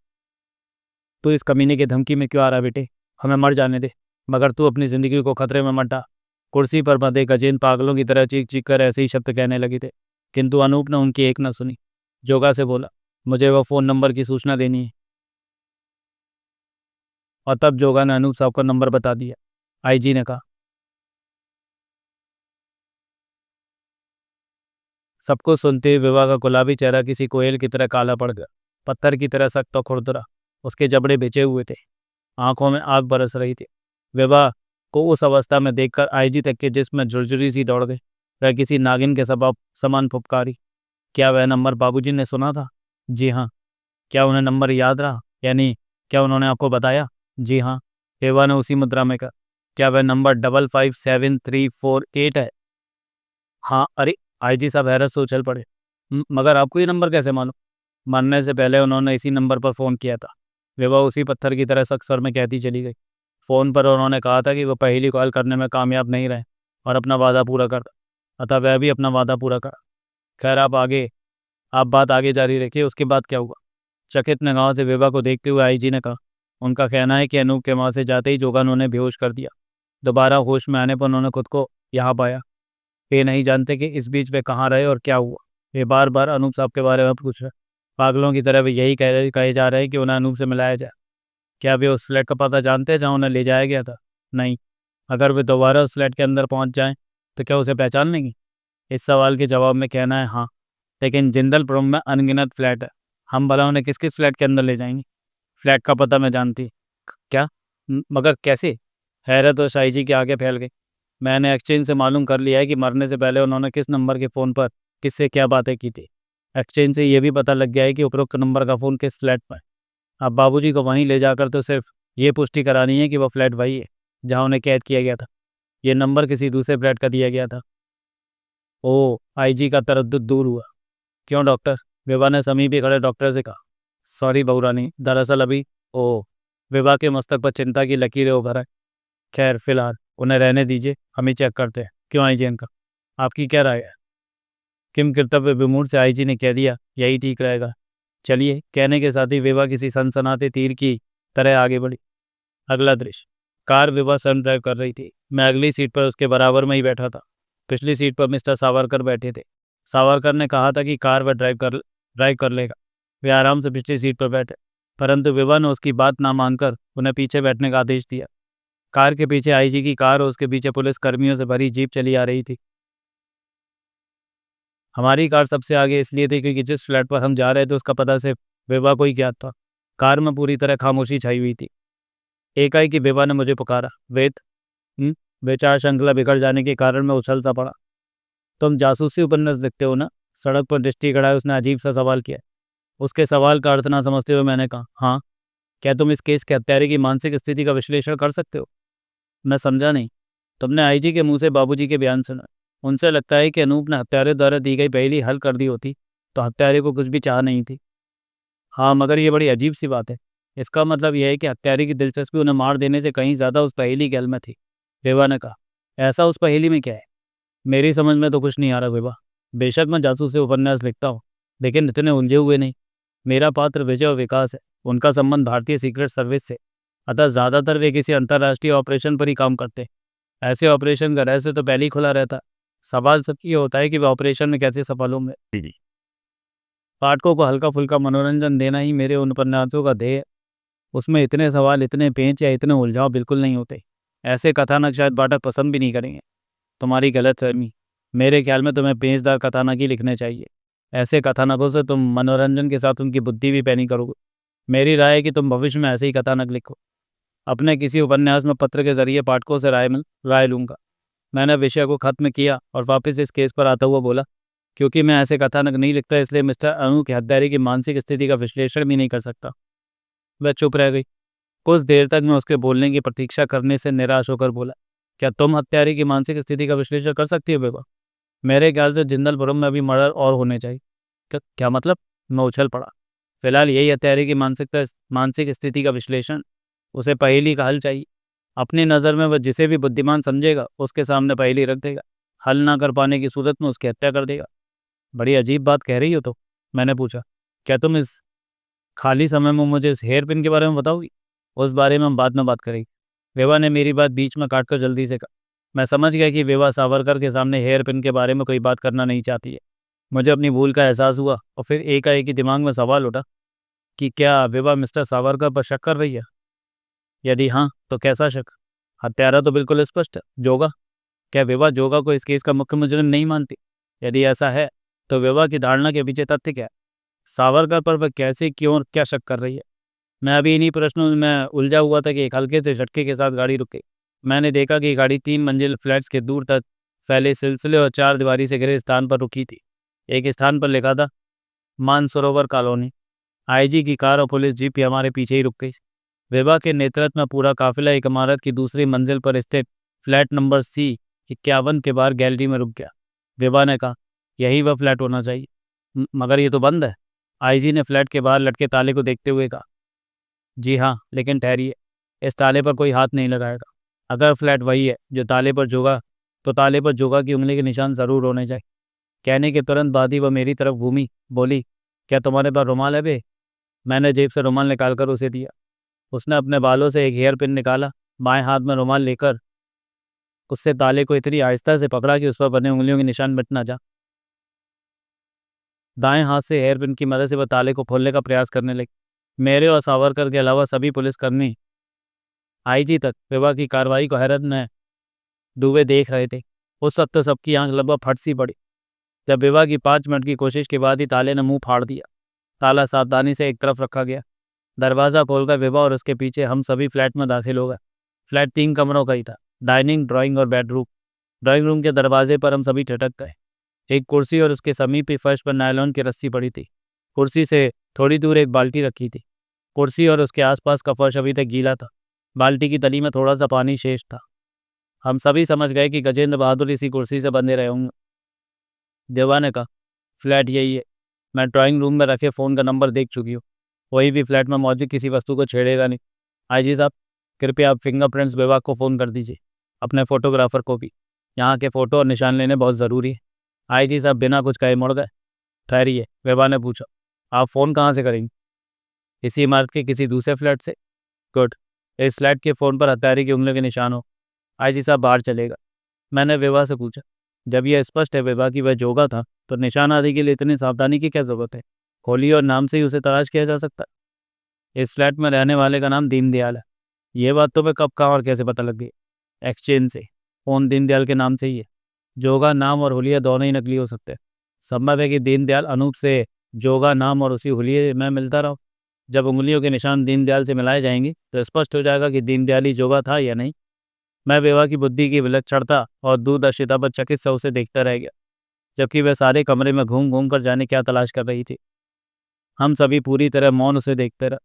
तू इस कमीने की धमकी में क्यों आ रहा बेटे? हमें मर जाने दे, मगर तू अपनी ज़िंदगी को खतरे में मत डाल। कुर्सी पर बंधे गजेंद्र पागलों की तरह चीख चीख कर ऐसे ही शब्द कहने लगे थे, किंतु अनूप ने उनकी एक न सुनी। जोगा से बोला, मुझे वह फ़ोन नंबर की सूचना देनी है। और तब जोगा ने अनूप साहब का नंबर बता दिया। आईजी ने कहा। सबको सुनते हुए विभा का गुलाबी चेहरा किसी कोयल की तरह काला पड़ गया, पत्थर की तरह सख्त और खुरदरा। उसके जबड़े भिजे हुए थे, आंखों में आग बरस रही थी। विभा को उस अवस्था में देखकर आईजी तक के जिस्म में झुरझुरी सी दौड़ गई। वह किसी नागिन के सबब समान फुफकारी। क्या वह नंबर बाबूजी ने सुना था? जी हाँ। क्या उन्हें नंबर याद रहा? यानी क्या उन्होंने आपको बताया? जी हाँ। विभा ने उसी मुद्रा में कहा। क्या वह नंबर 557348 है? हाँ। अरे, आईजी साहब हैरत से उछल पड़े। मगर आपको ये नंबर कैसे मालूम? मरने से पहले उन्होंने इसी नंबर पर फ़ोन किया था। विभा उसी पत्थर की तरह सख्त स्वर में कहती चली गई। फ़ोन पर उन्होंने कहा था कि वो पहली कॉल करने में कामयाब नहीं रहे और अपना वादा पूरा कर, अतः वह भी अपना वादा पूरा करा। खैर, आप बात आगे जारी रखिए। उसके बाद क्या हुआ? चकित निगाहों से विभा को देखते हुए आईजी ने कहा। उनका कहना है कि अनूप के वहाँ से जाते ही जोगा ने उन्हें बेहोश कर दिया। दोबारा होश में आने पर उन्होंने खुद को यहाँ पाया। वे नहीं जानते कि इस बीच वे कहाँ रहे और क्या हुआ। वे बार बार अनूप साहब के बारे में पूछ रहे। पागलों की तरह वे यही कहे जा रहे हैं कि उन्हें अनूप से मिलाया जाए। क्या वे उस फ्लैट का पता जानते हैं जहाँ उन्हें ले जाया गया था? नहीं। अगर वे दोबारा उस फ्लैट के अंदर पहुँच जाएं तो क्या उसे पहचान लेंगे? इस सवाल के जवाब में कहना है हाँ, लेकिन जिंदलपुरम में अनगिनत फ्लैट है। हम भला उन्हें किस किस फ्लैट के अंदर ले जाएंगे? फ्लैट का पता मैं जानती। क्या? मगर कैसे? हैरत और शाही के आगे फैल गई। मैंने एक्सचेंज से मालूम कर लिया है कि मरने से पहले उन्होंने किस नंबर के फ़ोन पर किससे क्या बातें की थी। एक्सचेंज से ये भी पता लग गया है कि उपरोक्त नंबर का फ़ोन किस फ्लैट पर है। अब बाबूजी को वहीं ले जाकर तो सिर्फ ये पुष्टि करानी है कि वह फ्लैट वही है जहां उन्हें कैद किया गया था। ये नंबर किसी दूसरे फ्लैट का दिया गया था। ओह, आईजी का तरद्दुद दूर हुआ। क्यों डॉक्टर? विभा ने समीप ही खड़े डॉक्टर से कहा। सॉरी बहुरानी, दरअसल अभी। ओह। विभा के मस्तक पर चिंता की लकीरें उभर आई। खैर, फिलहाल उन्हें रहने दीजिए, हम ही चेक करते हैं। क्यों आईजी अंकल, आपकी क्या राय है? किम कर्तव्य विमूढ़ से आईजी ने कह दिया, यही ठीक रहेगा। चलिए। कहने के साथ ही विभा किसी सनसनाते तीर की तरह आगे बढ़ी। अगला दृश्य। कार विभा स्वयं ड्राइव कर रही थी। मैं अगली सीट पर उसके बराबर में ही बैठा था। पिछली सीट पर मिस्टर सावरकर बैठे थे। सावरकर ने कहा था कि कार वह ड्राइव कर लेगा। वे आराम से पिछली सीट पर बैठे, परंतु विभा ने उसकी बात ना मानकर उन्हें पीछे बैठने का आदेश दिया। कार के पीछे आईजी की कार और उसके पीछे पुलिस कर्मियों से भरी जीप चली आ रही थी। हमारी कार सबसे आगे इसलिए थी क्योंकि जिस फ्लैट पर हम जा रहे थे उसका पता सिर्फ विभा को ही ज्ञात था। कार में पूरी तरह खामोशी छाई हुई थी। एकाएक विभा ने मुझे पुकारा। वेद। विचार श्रृंखला बिगड़ जाने के कारण मैं उछल सा पड़ा। तुम जासूसी उपन्यास लिखते हो ना? सड़क पर दृष्टि गड़ाए उसने अजीब सा सवाल किया। उसके सवाल का अर्थ ना समझते हुए मैंने कहा, हाँ। क्या तुम इस केस के हत्यारे की मानसिक स्थिति का विश्लेषण कर सकते हो? मैं समझा नहीं। तुमने आईजी के मुंह से बाबूजी के बयान सुना। उनसे लगता है कि अनूप ने हत्यारे द्वारा दी गई पहेली हल कर दी होती तो हत्यारे को कुछ भी चाह नहीं थी। हाँ, मगर ये बड़ी अजीब सी बात है। इसका मतलब यह है कि हत्यारे की दिलचस्पी उन्हें मार देने से कहीं ज़्यादा उस पहेली के हल में थी। विभा ने कहा। ऐसा उस पहेली में क्या है? मेरी समझ में तो कुछ नहीं आ रहा विभा। बेशक मैं जासूसी उपन्यास लिखता हूँ, लेकिन इतने उलझे हुए नहीं। मेरा पात्र विजय और विकास है। उनका संबंध भारतीय सीक्रेट सर्विस से, अतः ज़्यादातर वे किसी अंतर्राष्ट्रीय ऑपरेशन पर ही काम करते हैं। ऐसे ऑपरेशन का रहस्य तो पहले ही खुला रहता है। सवाल सब ये होता है कि वे ऑपरेशन में कैसे सफल होंगे। पाठकों को हल्का फुल्का मनोरंजन देना ही मेरे उन उपन्यासों का ध्येय है। उसमें इतने सवाल, इतने पेंच या इतने उलझाव बिल्कुल नहीं होते। ऐसे कथानक शायद पाठक पसंद भी नहीं करेंगे। तुम्हारी गलतफहमी। मेरे ख्याल में तुम्हें पेचदार कथानक ही लिखने चाहिए। ऐसे कथानकों से तुम मनोरंजन के साथ उनकी बुद्धि भी पैनी करोगे। मेरी राय है कि तुम भविष्य में ऐसे ही कथानक लिखो। अपने किसी उपन्यास में पत्र के जरिए पाठकों से राय लूँगा। मैंने विषय को खत्म किया और वापस इस केस पर आता हुआ बोला, क्योंकि मैं ऐसे कथानक नहीं लिखता, इसलिए मिस्टर अनु की हत्यारे की मानसिक स्थिति का विश्लेषण भी नहीं कर सकता। वह चुप रह गई। कुछ देर तक मैं उसके बोलने की प्रतीक्षा करने से निराश होकर बोला, क्या तुम हत्यारे की मानसिक स्थिति का विश्लेषण कर सकती हो बेबा? मेरे ख्याल से जिंदलपुरम में अभी मर्डर और होने चाहिए। क्या मतलब? मैं उछल पड़ा। फिलहाल यही हत्यारे की मानसिक स्थिति का विश्लेषण। उसे पहेली का हल चाहिए। अपनी नज़र में वह जिसे भी बुद्धिमान समझेगा उसके सामने पहेली रख देगा। हल ना कर पाने की सूरत में उसकी हत्या कर देगा। बड़ी अजीब बात कह रही हो तो, मैंने पूछा। क्या तुम इस खाली समय में मुझे इस हेयर पिन के बारे में बताओगी? उस बारे में हम बाद में बात करेंगे। विवा ने मेरी बात बीच में काटकर जल्दी से कहा। मैं समझ गया कि विवा सावरकर के सामने हेयर पिन के बारे में कोई बात करना नहीं चाहती है। मुझे अपनी भूल का एहसास हुआ और फिर एकाएक ही दिमाग में सवाल उठा कि क्या विवा मिस्टर सावरकर पर शक कर रही है? यदि हाँ, तो कैसा शक? हत्यारा तो बिल्कुल स्पष्ट है, जोगा। क्या विवा जोगा को इस केस का मुख्य मुजरिम नहीं मानती? यदि ऐसा है तो विवा की धारणा के पीछे तथ्य क्या है? सावरकर पर वह कैसे, क्यों और क्या शक कर रही है? मैं अभी इन्हीं प्रश्नों में उलझा हुआ था कि एक हल्के से झटके के साथ गाड़ी रुक गई। मैंने देखा कि गाड़ी 3 मंजिल फ्लैट्स के दूर तक फैले सिलसिले और 4 दीवारी से घिरे स्थान पर रुकी थी। एक स्थान पर लिखा था मानसरोवर कॉलोनी। आईजी की कार और पुलिस जीप भी हमारे पीछे ही रुक गई। विभा के नेतृत्व में पूरा काफिला एक इमारत की दूसरी मंजिल पर स्थित फ्लैट नंबर C51 के बाहर गैलरी में रुक गया। विभा ने कहा, यही वह फ्लैट होना चाहिए। मगर ये तो बंद है। आईजी ने फ्लैट के बाहर लटके ताले को देखते हुए कहा। जी हाँ, लेकिन ठहरिए, इस ताले पर कोई हाथ नहीं लगाएगा। अगर फ्लैट वही है जो ताले पर जोगा, तो ताले पर जोगा की उंगली के निशान ज़रूर होने चाहिए। कहने के तुरंत बाद ही वह मेरी तरफ घूमी, बोली, क्या तुम्हारे पास रुमाल है बे? मैंने जेब से रुमाल निकालकर उसे दिया। उसने अपने बालों से एक हेयर पिन निकाला। बाएं हाथ में रुमाल लेकर उससे ताले को इतनी आहिस्ता से पकड़ा कि उस पर बने उंगलियों के निशान मिट ना जा। दाएं हाथ से हेयर पिन की मदद से वह ताले को खोलने का प्रयास करने लगी। मेरे और सावरकर के अलावा सभी पुलिसकर्मी आईजी तक विभा की कार्रवाई को हैरत में डूबे देख रहे थे। उस वक्त तो सबकी आंख लगभग फट सी पड़ी जब विभा की 5 मिनट की कोशिश के बाद ही ताले ने मुंह फाड़ दिया। ताला सावधानी से एक तरफ रखा गया। दरवाज़ा खोलकर विभा और उसके पीछे हम सभी फ्लैट में दाखिल हो गए। फ्लैट 3 कमरों का ही था, डाइनिंग, ड्राइंग और बेडरूम। ड्राइंग रूम के दरवाजे पर हम सभी ठिठक गए। एक कुर्सी और उसके समीप ही फर्श पर नायलॉन की रस्सी पड़ी थी। कुर्सी से थोड़ी दूर एक बाल्टी रखी थी। कुर्सी और उसके आसपास का फर्श अभी तक गीला था। बाल्टी की तली में थोड़ा सा पानी शेष था। हम सभी समझ गए कि गजेंद्र बहादुर इसी कुर्सी से बंधे रहे होंगे। देवा ने कहा, फ्लैट यही है। मैं ड्राइंग रूम में रखे फ़ोन का नंबर देख चुकी हूँ। कोई भी फ्लैट में मौजूद किसी वस्तु को छेड़ेगा नहीं। आईजी साहब, कृपया आप फिंगरप्रिंट्स विभाग को फ़ोन कर दीजिए, अपने फोटोग्राफर को भी। यहाँ के फ़ोटो और निशान लेने बहुत ज़रूरी है। आईजी साहब बिना कुछ कहे मुड़ गए। ठहरिए, विभा ने पूछा, आप फ़ोन कहाँ से करेंगे? इसी इमारत के किसी दूसरे फ्लैट से। गुड। इस फ्लैट के फ़ोन पर हत्यारे की उंगलियों के निशान हो। आईजी साहब बाहर चलेगा। मैंने विभा से पूछा, जब यह स्पष्ट है विभा कि वह जोगा था, तो निशान आदि के लिए इतनी सावधानी की क्या ज़रूरत है? होली और नाम से ही उसे तलाश किया जा सकता है। इस फ्लैट में रहने वाले का नाम दीनदयाल है। ये बात तो मैं कब, कहाँ और कैसे पता लग गई? एक्सचेंज से। फ़ोन दीनदयाल के नाम से ही है। जोगा नाम और हुलिया दोनों ही नकली हो सकते हैं। संभव है कि दीनदयाल अनूप से जोगा नाम और उसी हुलिये में मिलता रहा। जब उंगलियों के निशान दीनदयाल से मिलाए जाएंगे तो स्पष्ट हो जाएगा कि दीनदयाल ही जोगा था या नहीं। मैं विभा की बुद्धि की विलक्षणता और दूरदर्शिता पर चकित सा उसे देखता रह गया, जबकि वह सारे कमरे में घूम घूम कर जाने क्या तलाश कर रही थी। हम सभी पूरी तरह मौन उसे देखते रहे।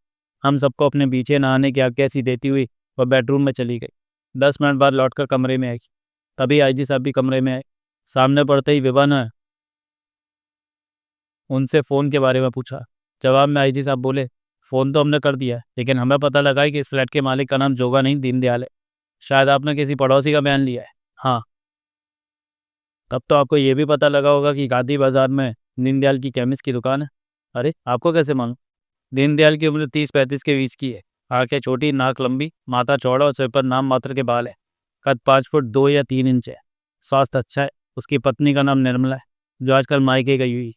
हम सबको अपने पीछे नहाने की आज्ञा सी देती हुई वह बेडरूम में चली गई। 10 मिनट बाद लौटकर कमरे में आई। तभी आईजी साहब भी कमरे में आए। सामने पड़ते ही विभा ने उनसे फ़ोन के बारे में पूछा। जवाब में आईजी साहब बोले, फ़ोन तो हमने कर दिया है, लेकिन हमें पता लगा है कि इस फ्लैट के मालिक का नाम जोगा नहीं दीनदयाल है। शायद आपने किसी पड़ोसी का बयान लिया है। हाँ। तब तो आपको ये भी पता लगा होगा कि गांधी बाजार में दीनदयाल की केमिस्ट की दुकान है। अरे, आपको कैसे मालूम? दीनदयाल की उम्र 30-35 के बीच की है। आंखें छोटी, नाक लंबी, माथा चौड़ा और सिर पर नाम मात्र के बाल है। कद 5 फुट 2 या 3 इंच है। स्वास्थ्य अच्छा है। उसकी पत्नी का नाम निर्मला है, जो आजकल मायके गई हुई।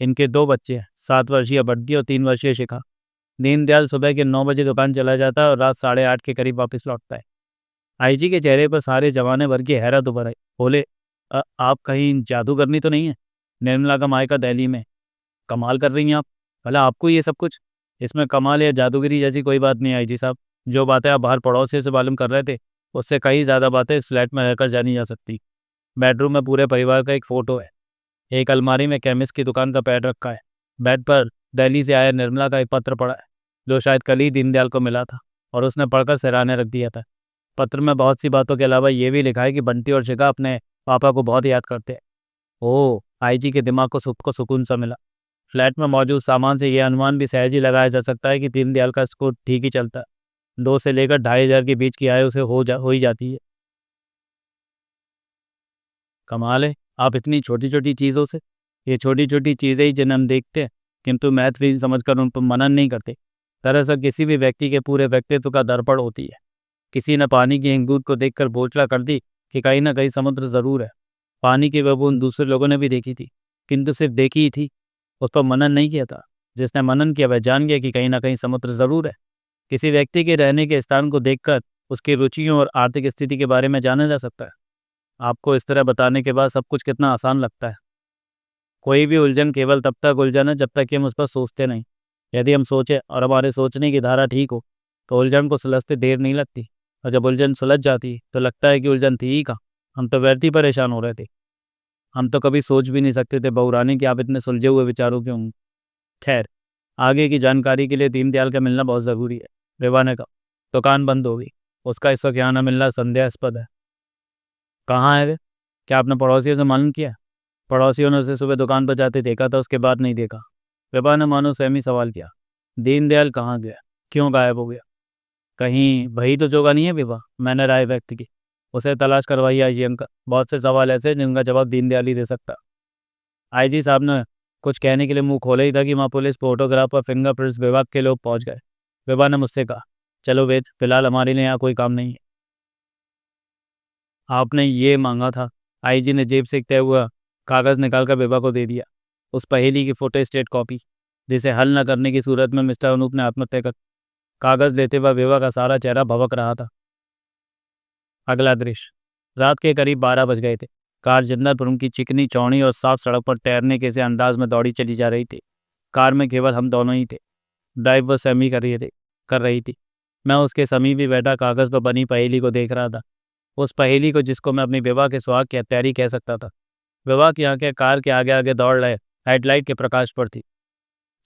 इनके 2 बच्चे हैं, 7 वर्षीय बड्डी और 3 वर्षीय शिखा। दीनदयाल सुबह के 9 बजे दुकान चला जाता है और रात 8:30 के करीब वापस लौटता है। आईजी के चेहरे पर सारे जमाने भर की हैरत उभर आई। बोले, आप कहीं जादूगरनी तो नहीं है? निर्मला का मायका दिल्ली में। कमाल कर रही हैं आप। भला आपको ये सब कुछ? इसमें कमाल या जादूगरी जैसी कोई बात नहीं आई जी साहब। जो बातें आप बाहर पड़ोसियों से मालूम कर रहे थे, उससे कई ज़्यादा बातें इस फ्लैट में रहकर जानी जा सकती। बेडरूम में पूरे परिवार का एक फ़ोटो है। एक अलमारी में केमिस्ट की दुकान का पैड रखा है। बेड पर दिल्ली से आया निर्मला का एक पत्र पड़ा है, जो शायद कल ही दीनदयाल को मिला था और उसने पढ़कर सराहने रख दिया था। पत्र में बहुत सी बातों के अलावा ये भी लिखा है कि बंटी और शिखा अपने पापा को बहुत याद करते हैं। ओह! आईजी के दिमाग को सुकून सा मिला। फ्लैट में मौजूद सामान से यह अनुमान भी सहज ही लगाया जा सकता है कि दीनदयाल का स्कोर ठीक ही चलता है। 2 से लेकर 2,500 के बीच की आय उसे हो ही जाती है। कमाल है, आप इतनी छोटी-छोटी चीज़ों से, ये छोटी-छोटी चीज़ें ही जिन्हें हम देखते हैं, किंतु महत्वहीन समझकर उन पर मनन नहीं करते। दरअसल किसी भी व्यक्ति के पूरे व्यक्तित्व का दर्पण होती है। किसी ने पानी की एक बूंद को देखकर घोषणा कर दी कि कहीं न कहीं समुद्र ज़रूर है। पानी की वह बूंद दूसरे लोगों ने भी देखी थी, किंतु सिर्फ देखी ही थी, उस पर मनन नहीं किया था। जिसने मनन किया वह जान गया कि कहीं न कहीं समुद्र ज़रूर है। किसी व्यक्ति के रहने के स्थान को देखकर उसकी रुचियों और आर्थिक स्थिति के बारे में जाना जा सकता है। आपको इस तरह बताने के बाद सब कुछ कितना आसान लगता है। कोई भी उलझन केवल तब तक उलझन है जब तक कि हम उस पर सोचते नहीं। यदि हम सोचें और हमारे सोचने की धारा ठीक हो, तो उलझन को सुलझते देर नहीं लगती, और जब उलझन सुलझ जाती तो लगता है कि उलझन थी ही कहाँ, हम तो व्यर्थ ही परेशान हो रहे थे। हम तो कभी सोच भी नहीं सकते थे बहुरानी कि आप इतने सुलझे हुए विचारों के होंगे। खैर, आगे की जानकारी के लिए दीनदयाल का मिलना बहुत ज़रूरी है। विभा ने कहा। दुकान बंद हो गई। उसका इस वक्त यहाँ न मिलना संदेहास्पद है। कहाँ है वे? क्या आपने पड़ोसियों से मालूम किया? पड़ोसियों ने उसे सुबह दुकान पर जाते देखा था, उसके बाद नहीं देखा। विभा ने मानो सहमी सवाल किया। दीनदयाल कहाँ गया? क्यों गायब हो गया? कहीं वही तो जोगा नहीं है विभा? मैंने राय व्यक्त की। उसे तलाश करवाइए आईजी अंकल। बहुत से सवाल ऐसे हैं जिनका जवाब दीनदयाल ही दे सकता। आईजी साहब ने कुछ कहने के लिए मुंह खोला ही था कि वहाँ पुलिस, फोटोग्राफ और फिंगरप्रिंट्स विभाग के लोग पहुंच गए। विभा ने मुझसे कहा, चलो वेद, फिलहाल हमारे लिए यहाँ कोई काम नहीं है। आपने ये मांगा था? आईजी ने जेब से एक तय हुआ कागज़ निकालकर विभा को दे दिया। उस पहेली की फोटो स्टेट कॉपी, जिसे हल न करने की सूरत में मिस्टर अनूप ने आत्महत्या कर। कागज़ लेते हुए विभा का सारा चेहरा भवक रहा था। अगला दृश्य। रात के करीब 12 बज गए थे। कार जन्नतपुरम की चिकनी चौड़ी और साफ सड़क पर तैरने के से अंदाज में दौड़ी चली जा रही थी। कार में केवल हम दोनों ही थे। ड्राइव वो सैमी कर रही थी। मैं उसके समीप ही बैठा कागज़ पर बनी पहेली को देख रहा था। उस पहेली को जिसको मैं अपनी विवाह के सुहाग की हत्यारी कह सकता था। विवाह की आंखें कार के आगे आगे दौड़ रहे हेडलाइट के प्रकाश पर थी।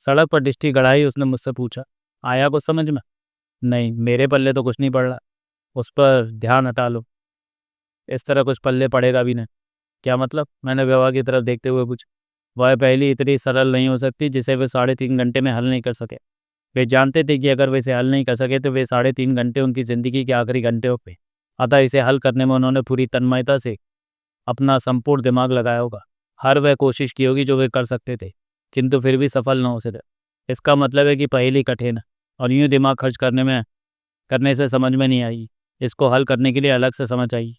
सड़क पर डिस्टी गड़ाई उसने मुझसे पूछा, आया कुछ समझ में? नहीं, मेरे पल्ले तो कुछ नहीं पड़ रहा। उस पर ध्यान हटा लो। इस तरह कुछ पल्ले पड़ेगा भी नहीं। क्या मतलब? मैंने विवाह की तरफ देखते हुए पूछा। वह पहेली इतनी सरल नहीं हो सकती जिसे वे 3.5 घंटे में हल नहीं कर सके। वे जानते थे कि अगर वे इसे हल नहीं कर सके तो वे 3.5 घंटे उनकी ज़िंदगी के आखिरी घंटे पे। अतः इसे हल करने में उन्होंने पूरी तन्मयता से अपना संपूर्ण दिमाग लगाया होगा। हर वह कोशिश की होगी जो वे कर सकते थे, किंतु फिर भी सफल न हो सके। इसका मतलब है कि पहेली कठिन है और यूँ दिमाग खर्च करने से समझ में नहीं आई। इसको हल करने के लिए अलग से समझ आई।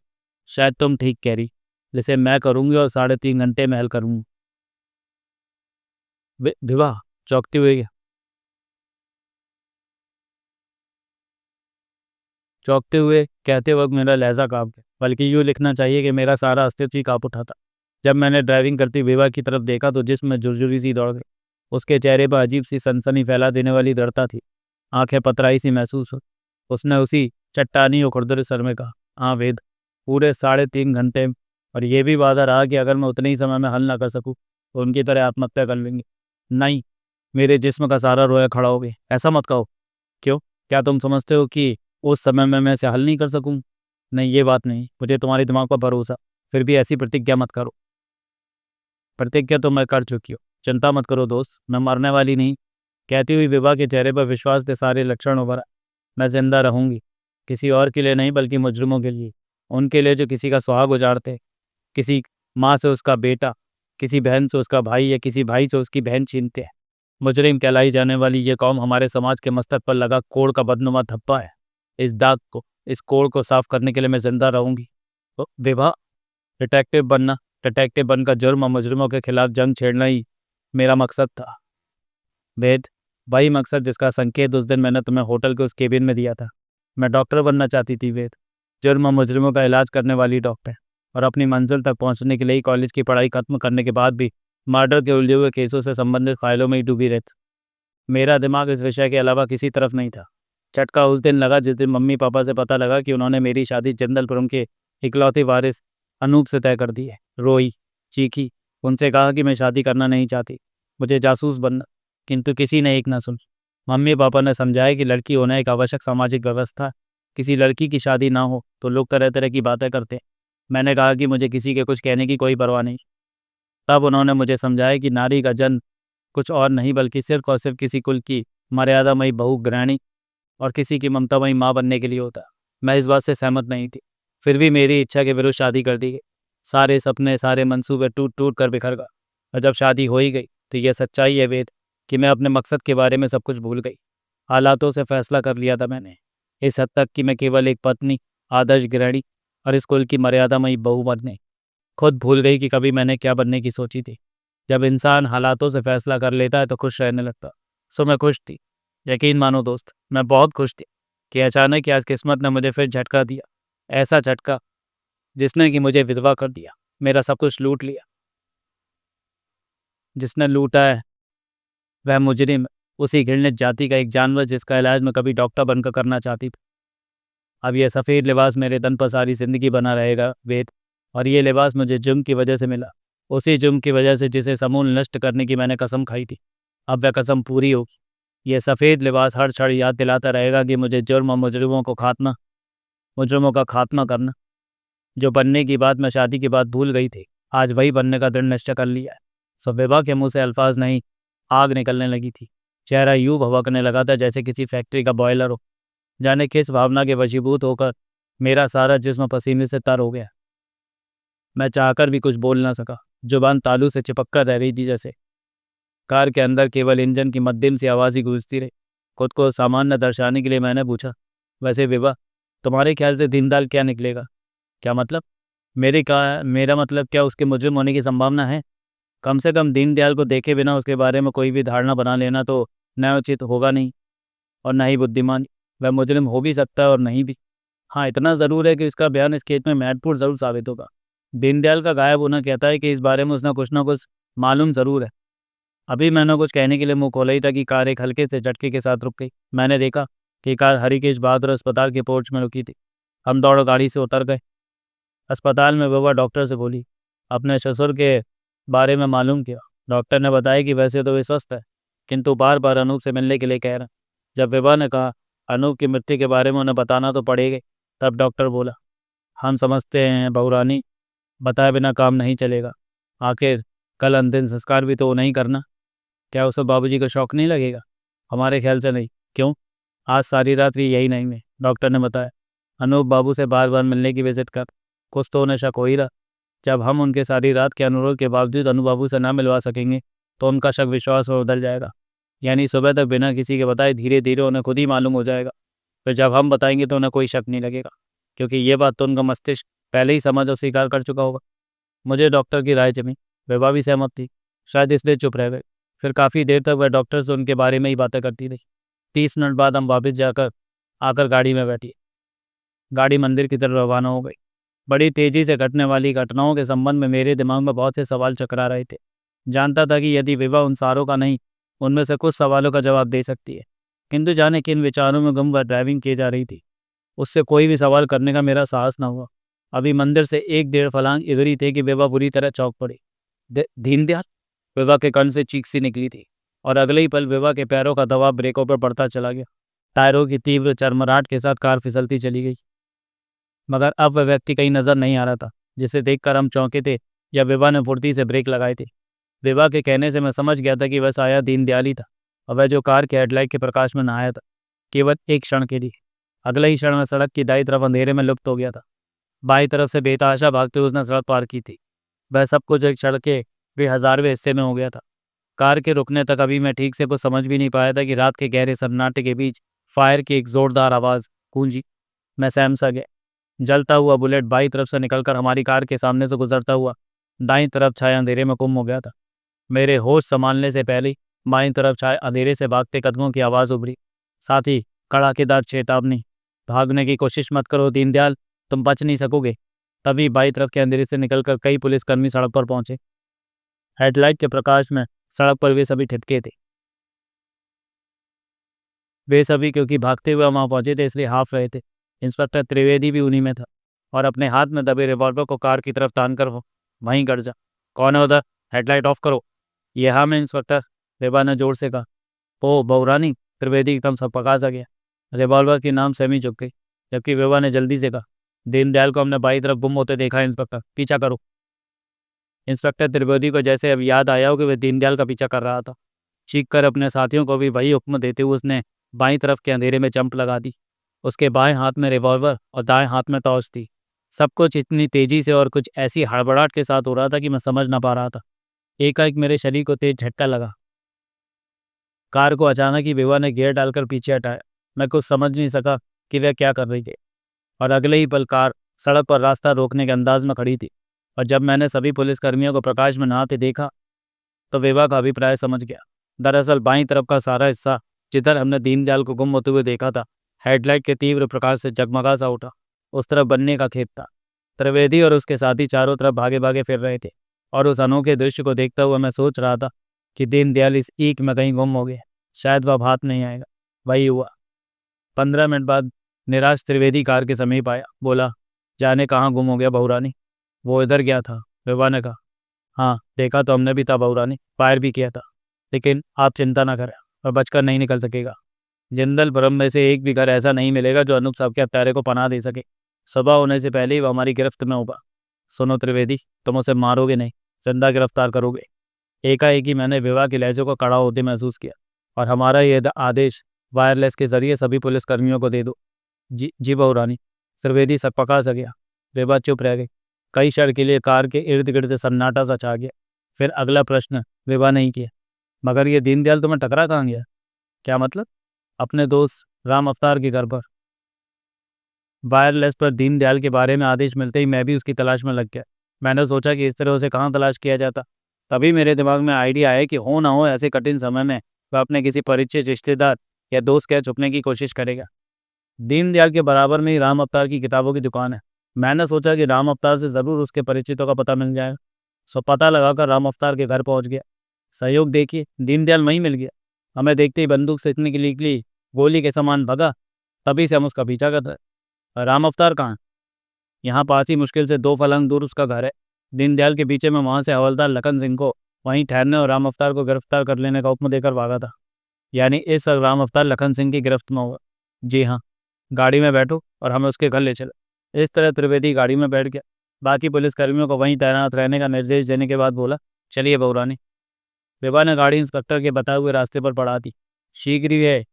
शायद तुम ठीक कह रही। जिसे मैं करूँगी और 3.5 घंटे में हल करूँगी। विवाह चौंकती हुई कहते वक्त मेरा लहजा काँप गया, बल्कि यूँ लिखना चाहिए कि मेरा सारा अस्तित्व ही काँप उठा था। जब मैंने ड्राइविंग करती विभा की तरफ देखा तो जिस्म में झुरझुरी सी दौड़ गई। उसके चेहरे पर अजीब सी सनसनी फैला देने वाली दृढ़ता थी। आंखें पतराई सी महसूस हो। उसने उसी चट्टानी और खुरदरे सर में कहा, हाँ वेद, पूरे 3.5 घंटे, और ये भी वादा रहा कि अगर मैं उतने ही समय में हल ना कर सकूँ तो उनकी तरह आत्महत्या कर लेंगे। नहीं, मेरे जिस्म का सारा रोया खड़ा हो गया। ऐसा मत कहो। क्यों? क्या तुम समझते हो कि उस समय में मैं इसे हल नहीं कर सकूँ? नहीं, ये बात नहीं। मुझे तुम्हारे दिमाग पर भरोसा। फिर भी ऐसी प्रतिज्ञा मत करो। प्रतिज्ञा तो मैं कर चुकी हूँ। चिंता मत करो दोस्त, मैं मरने वाली नहीं। कहती हुई विभा के चेहरे पर विश्वास के सारे लक्षण उभर आए। मैं जिंदा रहूंगी। किसी और के लिए नहीं, बल्कि मुजरिमों के लिए। उनके लिए जो किसी का सुहाग उजाड़ते, किसी माँ से उसका बेटा, किसी बहन से उसका भाई या किसी भाई से उसकी बहन छीनते हैं। मुजरिम कहलाई जाने वाली ये कौम हमारे समाज के मस्तक पर लगा कोड़ का बदनुमा धब्बा है। इस कोड़ को साफ करने के लिए मैं जिंदा रहूंगी। तो विभा, डिटेक्टिव बनकर जुर्म और मुजरिमों के खिलाफ जंग छेड़ना ही मेरा मकसद था। वेद, वही मकसद जिसका संकेत उस दिन मैंने तुम्हें होटल के उस केबिन में दिया था। मैं डॉक्टर बनना चाहती थी वेद। जुर्म और मुजरिमों का इलाज करने वाली डॉक्टर। और अपनी मंजिल तक पहुंचने के लिए कॉलेज की पढ़ाई खत्म करने के बाद भी मर्डर के उलझे हुए केसों से संबंधित फाइलों में ही डूबी रहती। मेरा दिमाग इस विषय के अलावा किसी तरफ नहीं था। झटका उस दिन लगा जिस दिन मम्मी पापा से पता लगा कि उन्होंने मेरी शादी जंदलपुरम के इकलौते वारिस अनूप से तय कर दी है। रोई, चीखी, उनसे कहा कि मैं शादी करना नहीं चाहती, मुझे जासूस बनना, किंतु किसी ने एक ना सुन। मम्मी पापा ने समझाया कि लड़की होना एक आवश्यक सामाजिक व्यवस्था है, किसी लड़की की शादी ना हो तो लोग तरह तरह की बातें करते हैं। मैंने कहा कि मुझे किसी के कुछ कहने की कोई परवाह नहीं। तब उन्होंने मुझे समझाया कि नारी का जन्म कुछ और नहीं बल्कि सिर्फ और सिर्फ किसी कुल की मर्यादामयी बहू, गृहिणी और किसी की ममतामयी माँ बनने के लिए होता। मैं इस बात से सहमत नहीं थी, फिर भी मेरी इच्छा के विरुद्ध शादी कर दी गई। सारे सपने, सारे मंसूबे टूट टूट कर बिखर गए। और जब शादी हो ही गई तो यह सच्चाई है वेद कि मैं अपने मकसद के बारे में सब कुछ भूल गई। हालातों से फैसला कर लिया था मैंने, इस हद तक कि मैं केवल एक पत्नी, आदर्श गृहिणी और इस कुल की मर्यादामयी बहू बनने खुद भूल गई कि कभी मैंने क्या बनने की सोची थी। जब इंसान हालातों से फैसला कर लेता है तो खुश रहने लगता। सो मैं खुश थी, यकीन मानो दोस्त, मैं बहुत खुश थी कि अचानक कि आज किस्मत ने मुझे फिर झटका दिया। ऐसा झटका जिसने कि मुझे विधवा कर दिया, मेरा सब कुछ लूट लिया। जिसने लूटा है वह मुजरिम, उसी घृणित जाति का एक जानवर जिसका इलाज मैं कभी डॉक्टर बनकर करना चाहती थी। अब यह सफ़ेद लिबास मेरे तन पर सारी जिंदगी बना रहेगा वेद, और ये लिबास मुझे जुर्म की वजह से मिला, उसी जुर्म की वजह से जिसे समूल नष्ट करने की मैंने कसम खाई थी। अब वह कसम पूरी होगी। यह सफ़ेद लिबास हर क्षण याद दिलाता रहेगा कि मुझे जुर्म और मुजरिमों का खात्मा करना। जो बनने की बात मैं शादी के बाद भूल गई थी, आज वही बनने का दृढ़ निश्चय कर लिया है। सो विभा के मुंह से अल्फाज नहीं, आग निकलने लगी थी। चेहरा यूं भभकने लगा था जैसे किसी फैक्ट्री का बॉयलर हो। जाने किस भावना के वशीभूत होकर मेरा सारा जिस्म पसीने से तर हो गया। मैं चाहकर भी कुछ बोल ना सका, जुबान तालू से चिपक कर रह रही थी जैसे। कार के अंदर केवल इंजन की मध्यम सी आवाज़ ही गूंजती रही। खुद को सामान्य दर्शाने के लिए मैंने पूछा, वैसे विभा, तुम्हारे ख्याल से दीनदयाल क्या निकलेगा? क्या मतलब? मेरा मतलब क्या उसके मुजरिम होने की संभावना है? कम से कम दीनदयाल को देखे बिना उसके बारे में कोई भी धारणा बना लेना तो न्यायोचित होगा नहीं, और न ही बुद्धिमान। वह मुजरिम हो भी सकता है और नहीं भी। हाँ, इतना ज़रूर है कि इसका बयान इस केस में महत्वपूर्ण ज़रूर साबित होगा। दीनदयाल का गायब होना कहता है कि इस बारे में उसने कुछ ना कुछ मालूम ज़रूर है। अभी मैंने कुछ कहने के लिए मुंह खोला ही था कि कार एक हल्के से झटके के साथ रुक गई। मैंने देखा कि कार हरिकेश बहादुर अस्पताल के पोर्च में रुकी थी। हम दौड़ गाड़ी से उतर गए। अस्पताल में वह डॉक्टर से बोली, अपने ससुर के बारे में मालूम किया। डॉक्टर ने बताया कि वैसे तो वे स्वस्थ है, किंतु बार बार अनूप से मिलने के लिए कह रहे हैं। जब विभा ने कहा अनूप की मृत्यु के बारे में उन्हें बताना तो पड़ेगा, तब डॉक्टर बोला, हम समझते हैं बहुरानी, बताए बिना काम नहीं चलेगा। आखिर कल अंतिम संस्कार भी तो नहीं करना। क्या उसे बाबूजी को शौक नहीं लगेगा? हमारे ख्याल से नहीं। क्यों? आज सारी रात भी यही नहीं में, डॉक्टर ने बताया। अनूप बाबू से बार बार मिलने की विजिट कर, कुछ तो उन्हें शक हो ही रहा। जब हम उनके सारी रात के अनुरोध के बावजूद अनु बाबू से ना मिलवा सकेंगे तो उनका शक विश्वास में बदल जाएगा। यानी सुबह तक बिना किसी के बताए धीरे धीरे उन्हें खुद ही मालूम हो जाएगा। फिर जब हम बताएंगे तो उन्हें कोई शक नहीं लगेगा, क्योंकि ये बात तो उनका मस्तिष्क पहले ही समझ और स्वीकार कर चुका होगा। मुझे डॉक्टर की राय जमी। विभा भी सहमत थी, शायद इसलिए चुप रह गए। फिर काफ़ी देर तक वह डॉक्टर से उनके बारे में ही बातें करती रही। 30 मिनट बाद हम वापस आकर गाड़ी में बैठी। गाड़ी मंदिर की तरफ रवाना हो गई। बड़ी तेज़ी से घटने वाली घटनाओं के संबंध में मेरे दिमाग में बहुत से सवाल चकरा रहे थे। जानता था कि यदि विभा उन सारों का नहीं, उनमें से कुछ सवालों का जवाब दे सकती है, किंतु जाने किन विचारों में गुम ड्राइविंग की जा रही थी, उससे कोई भी सवाल करने का मेरा साहस न हुआ। अभी मंदिर से 1-1.5 फलांग इधर ही थे कि विभा बुरी तरह चौंक पड़ी। दीनदयाल, विभा के कंठ से चीख सी निकली थी, और अगले ही पल विभा के पैरों का दबाव ब्रेकों पर बढ़ता चला गया। टायरों की तीव्र चरमराहट के साथ कार फिसलती चली गई, मगर अब वह व्यक्ति कहीं नजर नहीं आ रहा था जिसे देखकर हम चौंके थे या विभा ने फुर्ती से ब्रेक लगाए थे। विभा के कहने से मैं समझ गया था कि वह साया दीनदयाल ही था, और वह जो कार के हेडलाइट के प्रकाश में नहाया था, केवल एक क्षण के लिए। अगले ही क्षण में सड़क की दाईं तरफ अंधेरे में लुप्त हो गया था। बाईं तरफ से बेतहाशा भागते हुए उसने सड़क पार की थी। वह सब कुछ एक क्षण के वे हजारवें हिस्से में हो गया था। कार के रुकने तक अभी मैं ठीक से कुछ समझ भी नहीं पाया था कि रात के गहरे सन्नाटे के बीच फायर की एक जोरदार आवाज़ गूंजी। मैं सहम सा गया। जलता हुआ बुलेट बाईं तरफ से निकलकर हमारी कार के सामने से गुजरता हुआ दाईं तरफ छाए अंधेरे में गुम हो गया था। मेरे होश संभालने से पहले बाईं तरफ छाए अंधेरे से भागते कदमों की आवाज़ उभरी, साथ ही कड़ाकेदार चेतावनी, भागने की कोशिश मत करो दीनदयाल, तुम बच नहीं सकोगे। तभी बाई तरफ के अंधेरे से निकलकर कई पुलिसकर्मी सड़क पर पहुंचे। हेडलाइट के प्रकाश में सड़क पर वे सभी ठिठके थे। वे सभी क्योंकि भागते हुए वहां पहुंचे थे इसलिए हाफ रहे थे। इंस्पेक्टर त्रिवेदी भी उन्हीं में था और अपने हाथ में दबे रिवॉल्वर को कार की तरफ तान कर वो वहीं गड़ जा। कौन है उधर? हेडलाइट ऑफ करो। ये हाँ मैं इंस्पेक्टर, रेबा ने जोर से कहा। ओ बहुरानी, त्रिवेदी एकदम सकपका सा गया। रिवॉल्वर की नाम सेमी झुक गई, जबकि रेबा ने जल्दी से कहा, दीनदयाल को हमने बाई तरफ गुम होते देखा है इंस्पेक्टर, पीछा करो। इंस्पेक्टर त्रिवेदी को जैसे अब याद आया हो कि वह दीनदयाल का पीछा कर रहा था। चीख कर अपने साथियों को भी वही हुक्म देते हुए उसने बाईं तरफ के अंधेरे में जंप लगा दी। उसके बाएं हाथ में रिवॉल्वर और दाएं हाथ में टॉर्च थी। सब कुछ इतनी तेजी से और कुछ ऐसी हड़बड़ाहट के साथ हो रहा था कि मैं समझ ना पा रहा था। एकाएक मेरे शरीर को तेज झटका लगा। कार को अचानक ही विवा ने गियर डालकर पीछे हटाया। मैं कुछ समझ नहीं सका कि वह क्या कर रही थी और अगले ही पल कार सड़क पर रास्ता रोकने के अंदाज में खड़ी थी। और जब मैंने सभी पुलिसकर्मियों को प्रकाश में नहाते देखा तो विवा का अभिप्राय समझ गया। दरअसल बाईं तरफ का सारा हिस्सा जिधर हमने दीनदयाल को गुम होते हुए देखा था, हेडलाइट के तीव्र प्रकाश से जगमगा सा उठा। उस तरफ बनने का खेत था। त्रिवेदी और उसके साथी चारों तरफ भागे भागे फिर रहे थे और उस अनोखे दृश्य को देखता हुआ मैं सोच रहा था कि दीनदयाल इस ईक में कहीं गुम हो गए, शायद वह हाथ नहीं आएगा। वही हुआ। 15 मिनट बाद निराश त्रिवेदी कार के समीप आया। बोला, जाने कहाँ गुम हो गया बहुरानी? वो इधर गया था, विवा ने कहा। हाँ देखा तो हमने भी था बहुरानी, फायर भी किया था, लेकिन आप चिंता ना करें और बचकर नहीं निकल सकेगा। जिंदलपुरम में से एक भी घर ऐसा नहीं मिलेगा जो अनूप साहब के हत्यारे को पनाह दे सके। सुबह होने से पहले ही वो हमारी गिरफ्त में होगा। सुनो त्रिवेदी, तुम उसे मारोगे नहीं, जिंदा गिरफ्तार करोगे। एकाएक ही मैंने विवाह के लहजे को कड़ा होते महसूस किया। और हमारा ये आदेश वायरलेस के जरिए सभी पुलिसकर्मियों को दे दो। जी जी बहुरानी। त्रिवेदी सकपका सा गया। विवा चुप रह गई। कई क्षण के लिए कार के इर्द गिर्द सन्नाटा सा छा गया। फिर अगला प्रश्न विवा नहीं किया, मगर ये दीनदयाल तुम्हें टकरा कहाँ गया? क्या मतलब? अपने दोस्त राम अवतार के घर पर। वायरलेस पर दीनदयाल के बारे में आदेश मिलते ही मैं भी उसकी तलाश में लग गया। मैंने सोचा कि इस तरह उसे कहाँ तलाश किया जाता। तभी मेरे दिमाग में आइडिया आया कि हो ना हो ऐसे कठिन समय में वह अपने किसी परिचित रिश्तेदार या दोस्त के छुपने की कोशिश करेगा। दीनदयाल के बराबर में ही राम अवतार की किताबों की दुकान है। मैंने सोचा कि राम अवतार से ज़रूर उसके परिचितों का पता मिल जाएगा। सो पता लगाकर राम अवतार के घर पहुंच गया। सहयोग देखिए, दीनदयाल वहीं मिल गया। हमें देखते ही बंदूक से इतनी की निकली गोली के समान भगा। तभी से हम उसका पीछा कर रहे। राम अवतार कहाँ? यहाँ पास ही मुश्किल से 2 फलंग दूर उसका घर है। दीनदयाल के पीछे में वहाँ से हवलदार लखन सिंह को वहीं ठहरने और राम अवतार को गिरफ्तार कर लेने का हुक्म देकर भागा था। यानी इस वक्त राम अवतार लखन सिंह की गिरफ्त में होगा। जी हाँ, गाड़ी में बैठो और हमें उसके घर ले चले। इस तरह त्रिवेदी गाड़ी में बैठ गया। बाकी पुलिसकर्मियों को वहीं तैनात रहने का निर्देश देने के बाद बोला, चलिए बहुरानी। विभा ने गाड़ी इंस्पेक्टर के बताए हुए रास्ते पर बढ़ा दी। शीघ्र ही वे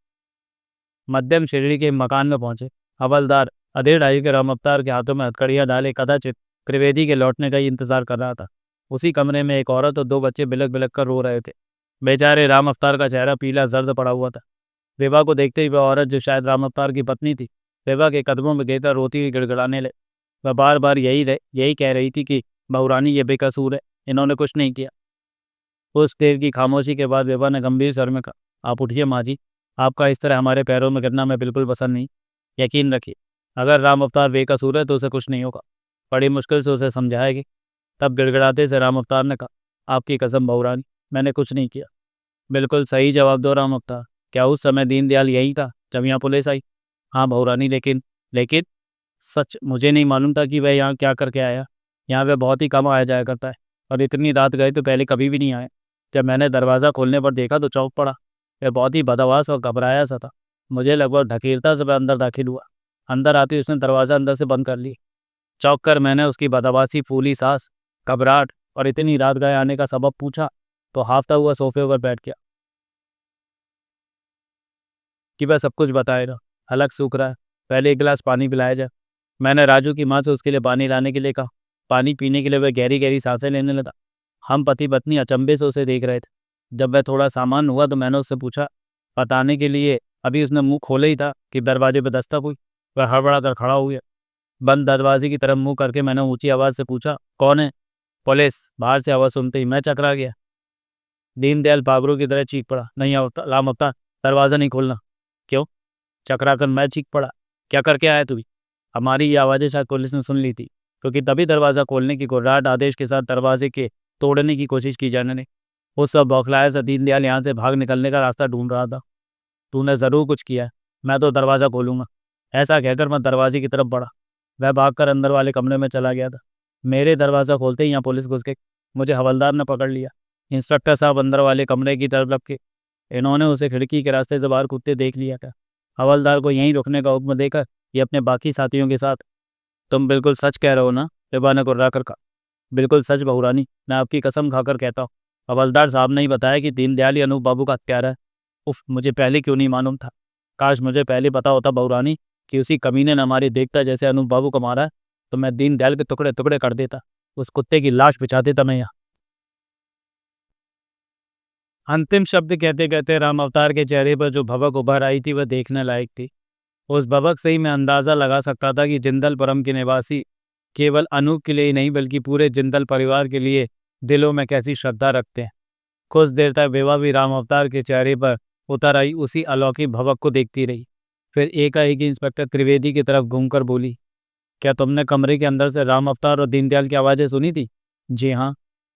मध्यम श्रेणी के मकान में पहुंचे। हवलदार अधेड़ आयु के राम अवतार के हाथों में हथकड़ियां डाले कदाचित त्रिवेदी के लौटने का ही इंतजार कर रहा था। उसी कमरे में एक औरत और 2 बच्चे बिलक बिलक कर रो रहे थे। बेचारे राम अवतार का चेहरा पीला जर्द पड़ा हुआ था। विभा को देखते ही वह औरत, जो शायद राम अवतार की पत्नी थी, विभा के कदमों में गिरकर रोती हुई गिड़गिड़ाने लगी। वह बार बार यही कह रही थी कि बहुरानी ये बेकसूर है, इन्होंने कुछ नहीं किया। उस देर की खामोशी के बाद विभा ने गंभीर स्वर में कहा, आप उठिए माँ जी, आपका इस तरह हमारे पैरों में गिरना मैं बिल्कुल पसंद नहीं। यकीन रखिए, अगर राम अवतार बेकसूर है तो उसे कुछ नहीं होगा। बड़ी मुश्किल से उसे समझाएगी। तब गिड़गिड़ाते से राम अवतार ने कहा, आपकी कसम बहुरानी, मैंने कुछ नहीं किया। बिल्कुल सही जवाब दो राम अवतार, क्या उस समय दीनदयाल यही था जब यहाँ पुलिस आई? हाँ बहुरानी, लेकिन सच मुझे नहीं मालूम था कि वह यहाँ क्या करके आया। यहाँ वह बहुत ही कम आया जाया करता है और इतनी रात गए तो पहले कभी भी नहीं आया। जब मैंने दरवाज़ा खोलने पर देखा तो चौंक पड़ा। वह बहुत ही बदहवास और घबराया सा था। मुझे लगभग ढकेलता से वह अंदर दाखिल हुआ। अंदर आते ही उसने दरवाज़ा अंदर से बंद कर लिया। चौंक कर मैंने उसकी बदहवासी फूली सांस, घबराहट और इतनी रात गए आने का सबब पूछा तो हाफता हुआ सोफे पर बैठ गया कि वह सब कुछ बताएगा। हलक सूख रहा है, पहले एक गिलास पानी पिलाया जाए। मैंने राजू की माँ से उसके लिए पानी लाने के लिए कहा। पानी पीने के लिए वह गहरी गहरी सांसें लेने लगा। हम पति पत्नी अचंभे से उसे देख रहे थे। जब वह थोड़ा सामान हुआ तो मैंने उससे पूछा, बताने के लिए अभी उसने मुंह खोले ही था कि दरवाजे पर दस्तक हुई। वह हड़बड़ा कर खड़ा हो गया। बंद दरवाजे की तरफ मुंह करके मैंने ऊंची आवाज़ से पूछा, कौन है? पुलिस। बाहर से आवाज़ सुनते ही मैं चकरा गया। दीनदयाल पागलों की तरह चीख पड़ा, नहीं राम अवतार, दरवाज़ा नहीं खोलना। क्यों? चकरा कर मैं चीख पड़ा, क्या करके आया तू भी? हमारी ये आवाज़ें शायद पुलिस ने सुन ली थी। क्योंकि तभी दरवाज़ा खोलने की घुर्राहट आदेश के साथ दरवाजे के तोड़ने की कोशिश की जाने ने। उस वक्त बौखलाया सा दीनदयाल यहाँ से भाग निकलने का रास्ता ढूंढ रहा था। तूने ज़रूर कुछ किया है, मैं तो दरवाज़ा खोलूंगा, ऐसा कहकर मैं दरवाजे की तरफ बढ़ा। वह भागकर अंदर वाले कमरे में चला गया था। मेरे दरवाज़ा खोलते ही यहाँ पुलिस घुस गई। मुझे हवलदार ने पकड़ लिया। इंस्पेक्टर साहब अंदर वाले कमरे की तरफ लपके। इन्होंने उसे खिड़की के रास्ते से बाहर कूदते देख लिया था। हवलदार को यहीं रुकने का हुक्म देकर ये अपने बाकी साथियों के साथ, तुम बिल्कुल सच कह रहे हो ना? रिबा ने कुर्रा कर कहा। बिल्कुल सच बहुरानी, मैं आपकी कसम खाकर कहता हूँ। हवलदार साहब ने ही बताया कि दीनदयाल ही अनूप बाबू का हत्यारा है। उफ, मुझे पहले क्यों नहीं मालूम था। काश मुझे पहले पता होता बहुरानी कि उसी कमीने ने हमारी देखता जैसे अनूप बाबू को मारा है, तो मैं दीनदयाल के टुकड़े टुकड़े कर देता, उस कुत्ते की लाश बिछा देता मैं यहाँ। अंतिम शब्द कहते कहते राम अवतार के चेहरे पर जो भवक उभर आई थी वह देखने लायक थी। उस भवक से ही मैं अंदाज़ा लगा सकता था कि जिंदलपुरम के निवासी केवल अनूप के लिए ही नहीं बल्कि पूरे जिंदल परिवार के लिए दिलों में कैसी श्रद्धा रखते हैं। कुछ देर तक विवा भी राम अवतार के चेहरे पर उतर आई उसी अलौकिक भवक को देखती रही। फिर एकाएक इंस्पेक्टर त्रिवेदी की तरफ घूमकर बोली, क्या तुमने कमरे के अंदर से राम अवतार और दीनदयाल की आवाज़ें सुनी थी? जी हाँ।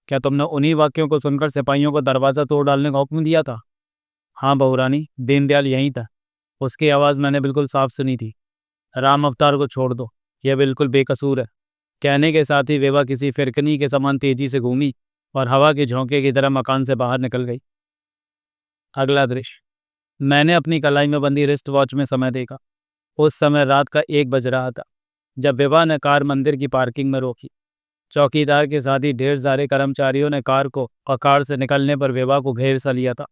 क्या तुमने उन्हीं वाक्यों को सुनकर सिपाहियों को दरवाज़ा तोड़ डालने का हुक्म दिया था? हाँ बहुरानी, दीनदयाल यहीं था, उसकी आवाज़ मैंने बिल्कुल साफ सुनी थी। राम अवतार को छोड़ दो, यह बिल्कुल बेकसूर है। कहने के साथ ही विवा किसी फिरकनी के समान तेजी से घूमी और हवा के झोंके की तरह मकान से बाहर निकल गई। अगला दृश्य। मैंने अपनी कलाई में बंदी रिस्ट वॉच में समय देखा। उस समय रात का 1 बज रहा था जब विवा ने कार मंदिर की पार्किंग में रोकी। चौकीदार के साथ ही ढेर सारे कर्मचारियों ने कार को और कार से निकलने पर विवा को घेर सा लिया था,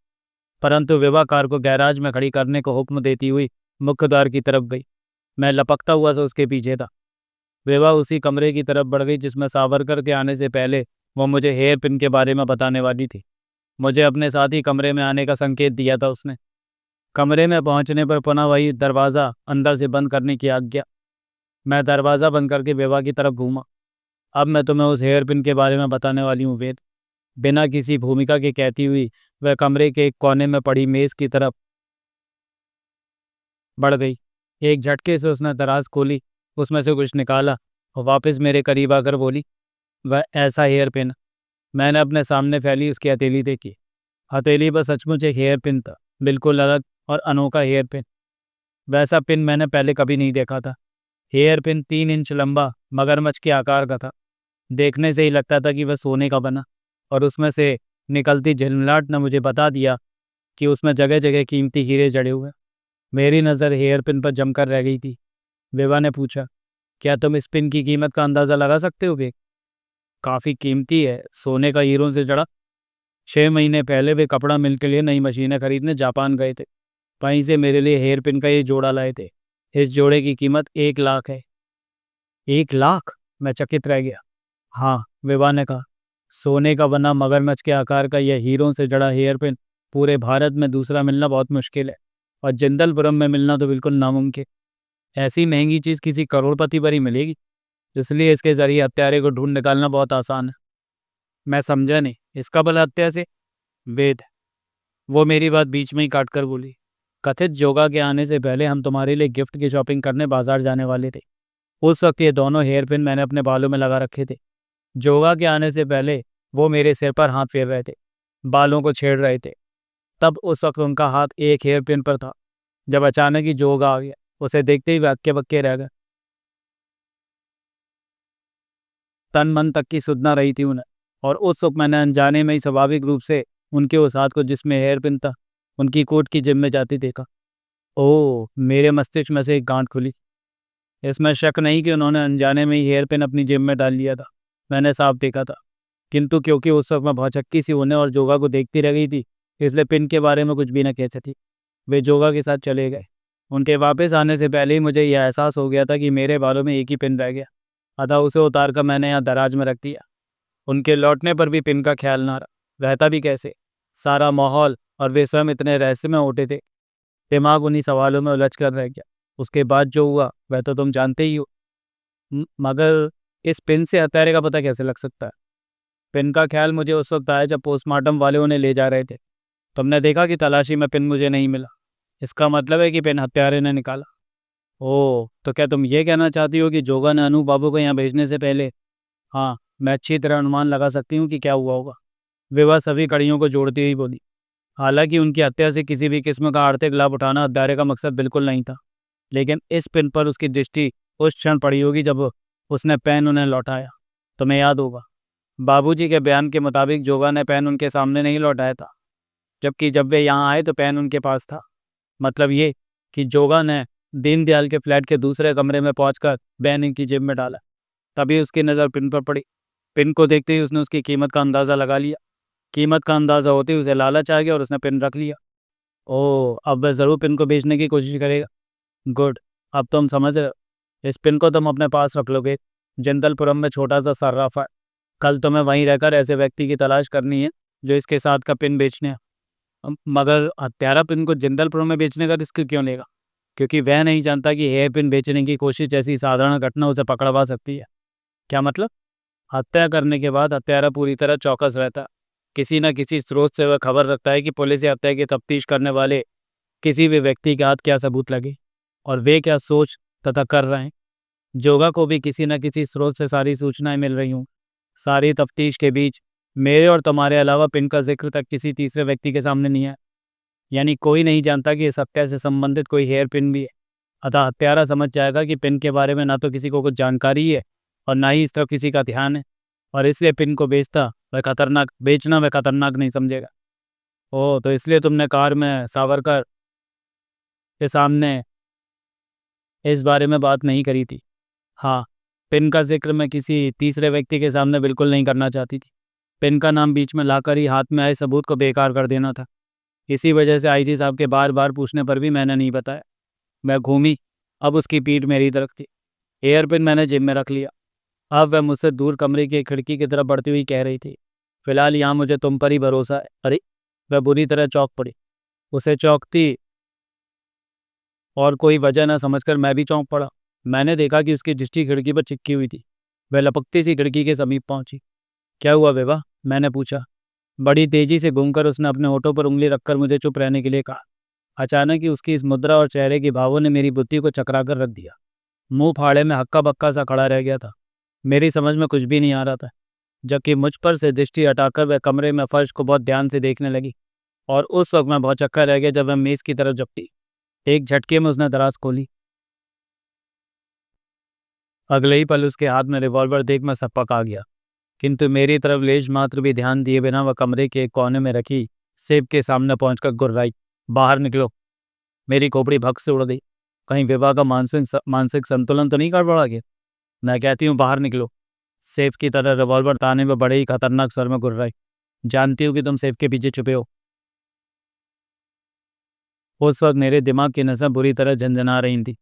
परंतु विवा कार को गैराज में खड़ी करने को हुक्म देती हुई मुख्य द्वार की तरफ गई। मैं लपकता हुआ से उसके पीछे था। विवा उसी कमरे की तरफ बढ़ गई जिसमें सावरकर के आने से पहले वो मुझे हेयर पिन के बारे में बताने वाली थी। मुझे अपने साथ ही कमरे में आने का संकेत दिया था उसने। कमरे में पहुंचने पर पुनः वही दरवाज़ा अंदर से बंद करने की आज्ञा। मैं दरवाज़ा बंद करके विवा की तरफ घूमा। अब मैं तुम्हें उस हेयर पिन के बारे में बताने वाली हूँ वेद। बिना किसी भूमिका के कहती हुई वह कमरे के एक कोने में पड़ी मेज़ की तरफ बढ़ गई। एक झटके से उसने दराज खोली, उसमें से कुछ निकाला और वापस मेरे करीब आकर बोली, वह ऐसा हेयर पिन। मैंने अपने सामने फैली उसकी हथेली देखी। हथेली पर सचमुच एक हेयर पिन था, बिल्कुल अलग और अनोखा हेयर पिन। वैसा पिन मैंने पहले कभी नहीं देखा था। हेयर पिन 3 इंच लंबा मगरमच्छ के आकार का था। देखने से ही लगता था कि वह सोने का बना, और उसमें से निकलती झिलमिलाहट ने मुझे बता दिया कि उसमें जगह जगह कीमती हीरे जड़े हुए। मेरी नज़र हेयर पिन पर जमकर रह गई थी। विवा ने पूछा, क्या तुम इस पिन की कीमत का अंदाज़ा लगा सकते हो बे? काफ़ी कीमती है, सोने का हीरों से जड़ा। 6 महीने पहले वे कपड़ा मिल के लिए नई मशीनें खरीदने जापान गए थे। वहीं से मेरे लिए हेयर पिन का ये जोड़ा लाए थे। इस जोड़े की कीमत 1 लाख है। 1 लाख? मैं चकित रह गया। हाँ, विवा ने कहा, सोने का बना मगरमच्छ के आकार का यह हीरों से जड़ा हेयर पिन पूरे भारत में दूसरा मिलना बहुत मुश्किल है, और जिंदलपुरम में मिलना तो बिल्कुल नामुमकिन। ऐसी महंगी चीज़ किसी करोड़पति पर ही मिलेगी, इसलिए इसके जरिए हत्यारे को ढूंढ निकालना बहुत आसान है। मैं समझा नहीं, इसका भला हत्या से? वेद, वो मेरी बात बीच में ही काट कर बोली, कथित जोगा के आने से पहले हम तुम्हारे लिए गिफ्ट की शॉपिंग करने बाजार जाने वाले थे। उस वक्त ये दोनों हेयर पिन मैंने अपने बालों में लगा रखे थे। जोगा के आने से पहले वो मेरे सिर पर हाथ फेर रहे थे, बालों को छेड़ रहे थे। तब उस वक्त उनका हाथ एक हेयर पिन पर था। जब अचानक ही जोगा आ गया, उसे देखते ही वे हक्के बक्के रह गए। तन मन तक की सुध ना रही थी उन्हें, और उस वक्त मैंने अनजाने में ही स्वाभाविक रूप से उनके उस हाथ को जिसमें हेयर पिन था उनकी कोट की जेब में जाती देखा। ओह, मेरे मस्तिष्क में से एक गांठ खुली। इसमें शक नहीं कि उन्होंने अनजाने में ही हेयर पिन अपनी जेब में डाल लिया था। मैंने साफ देखा था, किंतु क्योंकि उस वक्त मैं भौचक्की सी उन्हें और जोगा को देखती रह गई थी, इसलिए पिन के बारे में कुछ भी न कह सकी। वे जोगा के साथ चले गए। उनके वापस आने से पहले ही मुझे यह एहसास हो गया था कि मेरे बालों में एक ही पिन रह गया, अतः उसे उतार कर मैंने यहाँ दराज में रख दिया। उनके लौटने पर भी पिन का ख्याल ना रहा। रहता भी कैसे? सारा माहौल और वे स्वयं इतने रहस्य में उठे थे। दिमाग उन्हीं सवालों में उलझ कर रह गया। उसके बाद जो हुआ वह तो तुम जानते ही हो। मगर इस पिन से हत्यारे का पता कैसे लग सकता है? पिन का ख्याल मुझे उस वक्त आया जब पोस्टमार्टम वाले उन्हें ले जा रहे थे। तुमने देखा कि तलाशी में पिन मुझे नहीं मिला। इसका मतलब है कि पिन हत्यारे ने निकाला। ओह, तो क्या तुम ये कहना चाहती हो कि जोगा ने अनूप बाबू को यहाँ भेजने से पहले? हाँ, मैं अच्छी तरह अनुमान लगा सकती हूँ कि क्या हुआ होगा। विभा सभी कड़ियों को जोड़ती हुई बोली। हालांकि उनकी हत्या से किसी भी किस्म का आर्थिक लाभ उठाना हत्यारे का मकसद बिल्कुल नहीं था, लेकिन इस पिन पर उसकी दृष्टि उस क्षण पड़ी होगी जब उसने पेन उन्हें लौटाया। तुम्हें याद होगा, बाबूजी के बयान के मुताबिक जोगा ने पेन उनके सामने नहीं लौटाया था, जबकि जब वे यहाँ आए तो पेन उनके पास था। मतलब ये कि जोगा ने दीनदयाल के फ्लैट के दूसरे कमरे में पहुंचकर पेन इनकी जेब में डाला। तभी उसकी नज़र पिन पर पड़ी। पिन को देखते ही उसने उसकी कीमत का अंदाज़ा लगा लिया। कीमत का अंदाज़ा होते ही उसे लालच आ गया और उसने पिन रख लिया। ओह, अब वह ज़रूर पिन को बेचने की कोशिश करेगा। गुड, अब तुम समझ रहे हो। इस पिन को तुम अपने पास रख लोगे। जिंदलपुरम में छोटा सा सर्राफा है। कल तुम्हें वहीं रहकर ऐसे व्यक्ति की तलाश करनी है जो इसके साथ का पिन बेचने है। मगर हत्यारा पिन को जिंदलपुरम में बेचने का रिस्क क्यों लेगा? क्योंकि वह नहीं जानता कि हेयर पिन बेचने की कोशिश जैसी साधारण घटना उसे पकड़वा सकती है। क्या मतलब? हत्या करने के बाद हत्यारा पूरी तरह चौकस रहता है। किसी न किसी स्रोत से वह खबर रखता है कि पुलिस या हत्या की तफ्तीश करने वाले किसी भी व्यक्ति के हाथ क्या सबूत लगे और वे क्या सोच तथा कर रहे हैं। जोगा को भी किसी न किसी स्रोत से सारी सूचनाएं मिल रही हूँ। सारी तफ्तीश के बीच मेरे और तुम्हारे अलावा पिन का जिक्र तक किसी तीसरे व्यक्ति के सामने नहीं है। यानी कोई नहीं जानता कि इस हत्या से संबंधित कोई हेयर पिन भी है। अतः हत्यारा समझ जाएगा कि पिन के बारे में ना तो किसी को कुछ जानकारी है और ना ही इस तरफ किसी का ध्यान है, और इसलिए पिन को बेचना वह खतरनाक नहीं समझेगा। ओह, तो इसलिए तुमने कार में सावरकर के सामने इस बारे में बात नहीं करी थी? हाँ, पिन का जिक्र मैं किसी तीसरे व्यक्ति के सामने बिल्कुल नहीं करना चाहती थी। पिन का नाम बीच में लाकर ही हाथ में आए सबूत को बेकार कर देना था। इसी वजह से आईजी साहब के बार बार पूछने पर भी मैंने नहीं बताया। मैं घूमी, अब उसकी पीठ मेरी तरफ थी। एयरपिन मैंने जेब में रख लिया। अब वह मुझसे दूर कमरे की खिड़की की तरफ बढ़ती हुई कह रही थी, फिलहाल यहाँ मुझे तुम पर ही भरोसा है। अरे, वह बुरी तरह चौंक पड़ी। उसे चौंकती और कोई वजह न समझकर मैं भी चौंक पड़ा। मैंने देखा कि उसकी दृष्टि खिड़की पर चिपकी हुई थी। वह लपकती सी खिड़की के समीप पहुंची। क्या हुआ विभा? मैंने पूछा। बड़ी तेजी से घूमकर उसने अपने होठों पर उंगली रखकर मुझे चुप रहने के लिए कहा। अचानक ही उसकी इस मुद्रा और चेहरे के भावों ने मेरी बुद्धि को चकरा कर रख दिया। मुंह फाड़े में हक्का बक्का सा खड़ा रह गया था। मेरी समझ में कुछ भी नहीं आ रहा था, जबकि मुझ पर से दृष्टि हटाकर वह कमरे में फर्श को बहुत ध्यान से देखने लगी। और उस वक्त मैं बहुत चक्कर रह गया जब वह मेज़ की तरफ झपटी। एक झटके में उसने दराज खोली। अगले ही पल उसके हाथ में रिवॉल्वर देख मैं सपक आ गया, किंतु मेरी तरफ लेश मात्र भी ध्यान दिए बिना वह कमरे के एक कोने में रखी सेब के सामने पहुंचकर गुर्राई, बाहर निकलो। मेरी खोपड़ी भग से उड़ गई। कहीं विवाह का मानसिक संतुलन तो नहीं गड़बड़ा गया? मैं कहती हूँ बाहर निकलो। सेफ की तरह रिवॉल्वर ताने में बड़े ही खतरनाक स्वर में गुर्राई। जानती हूँ कि तुम सेफ के पीछे छुपे हो। उस वक्त मेरे दिमाग की नसें बुरी तरह झंझना रही थी।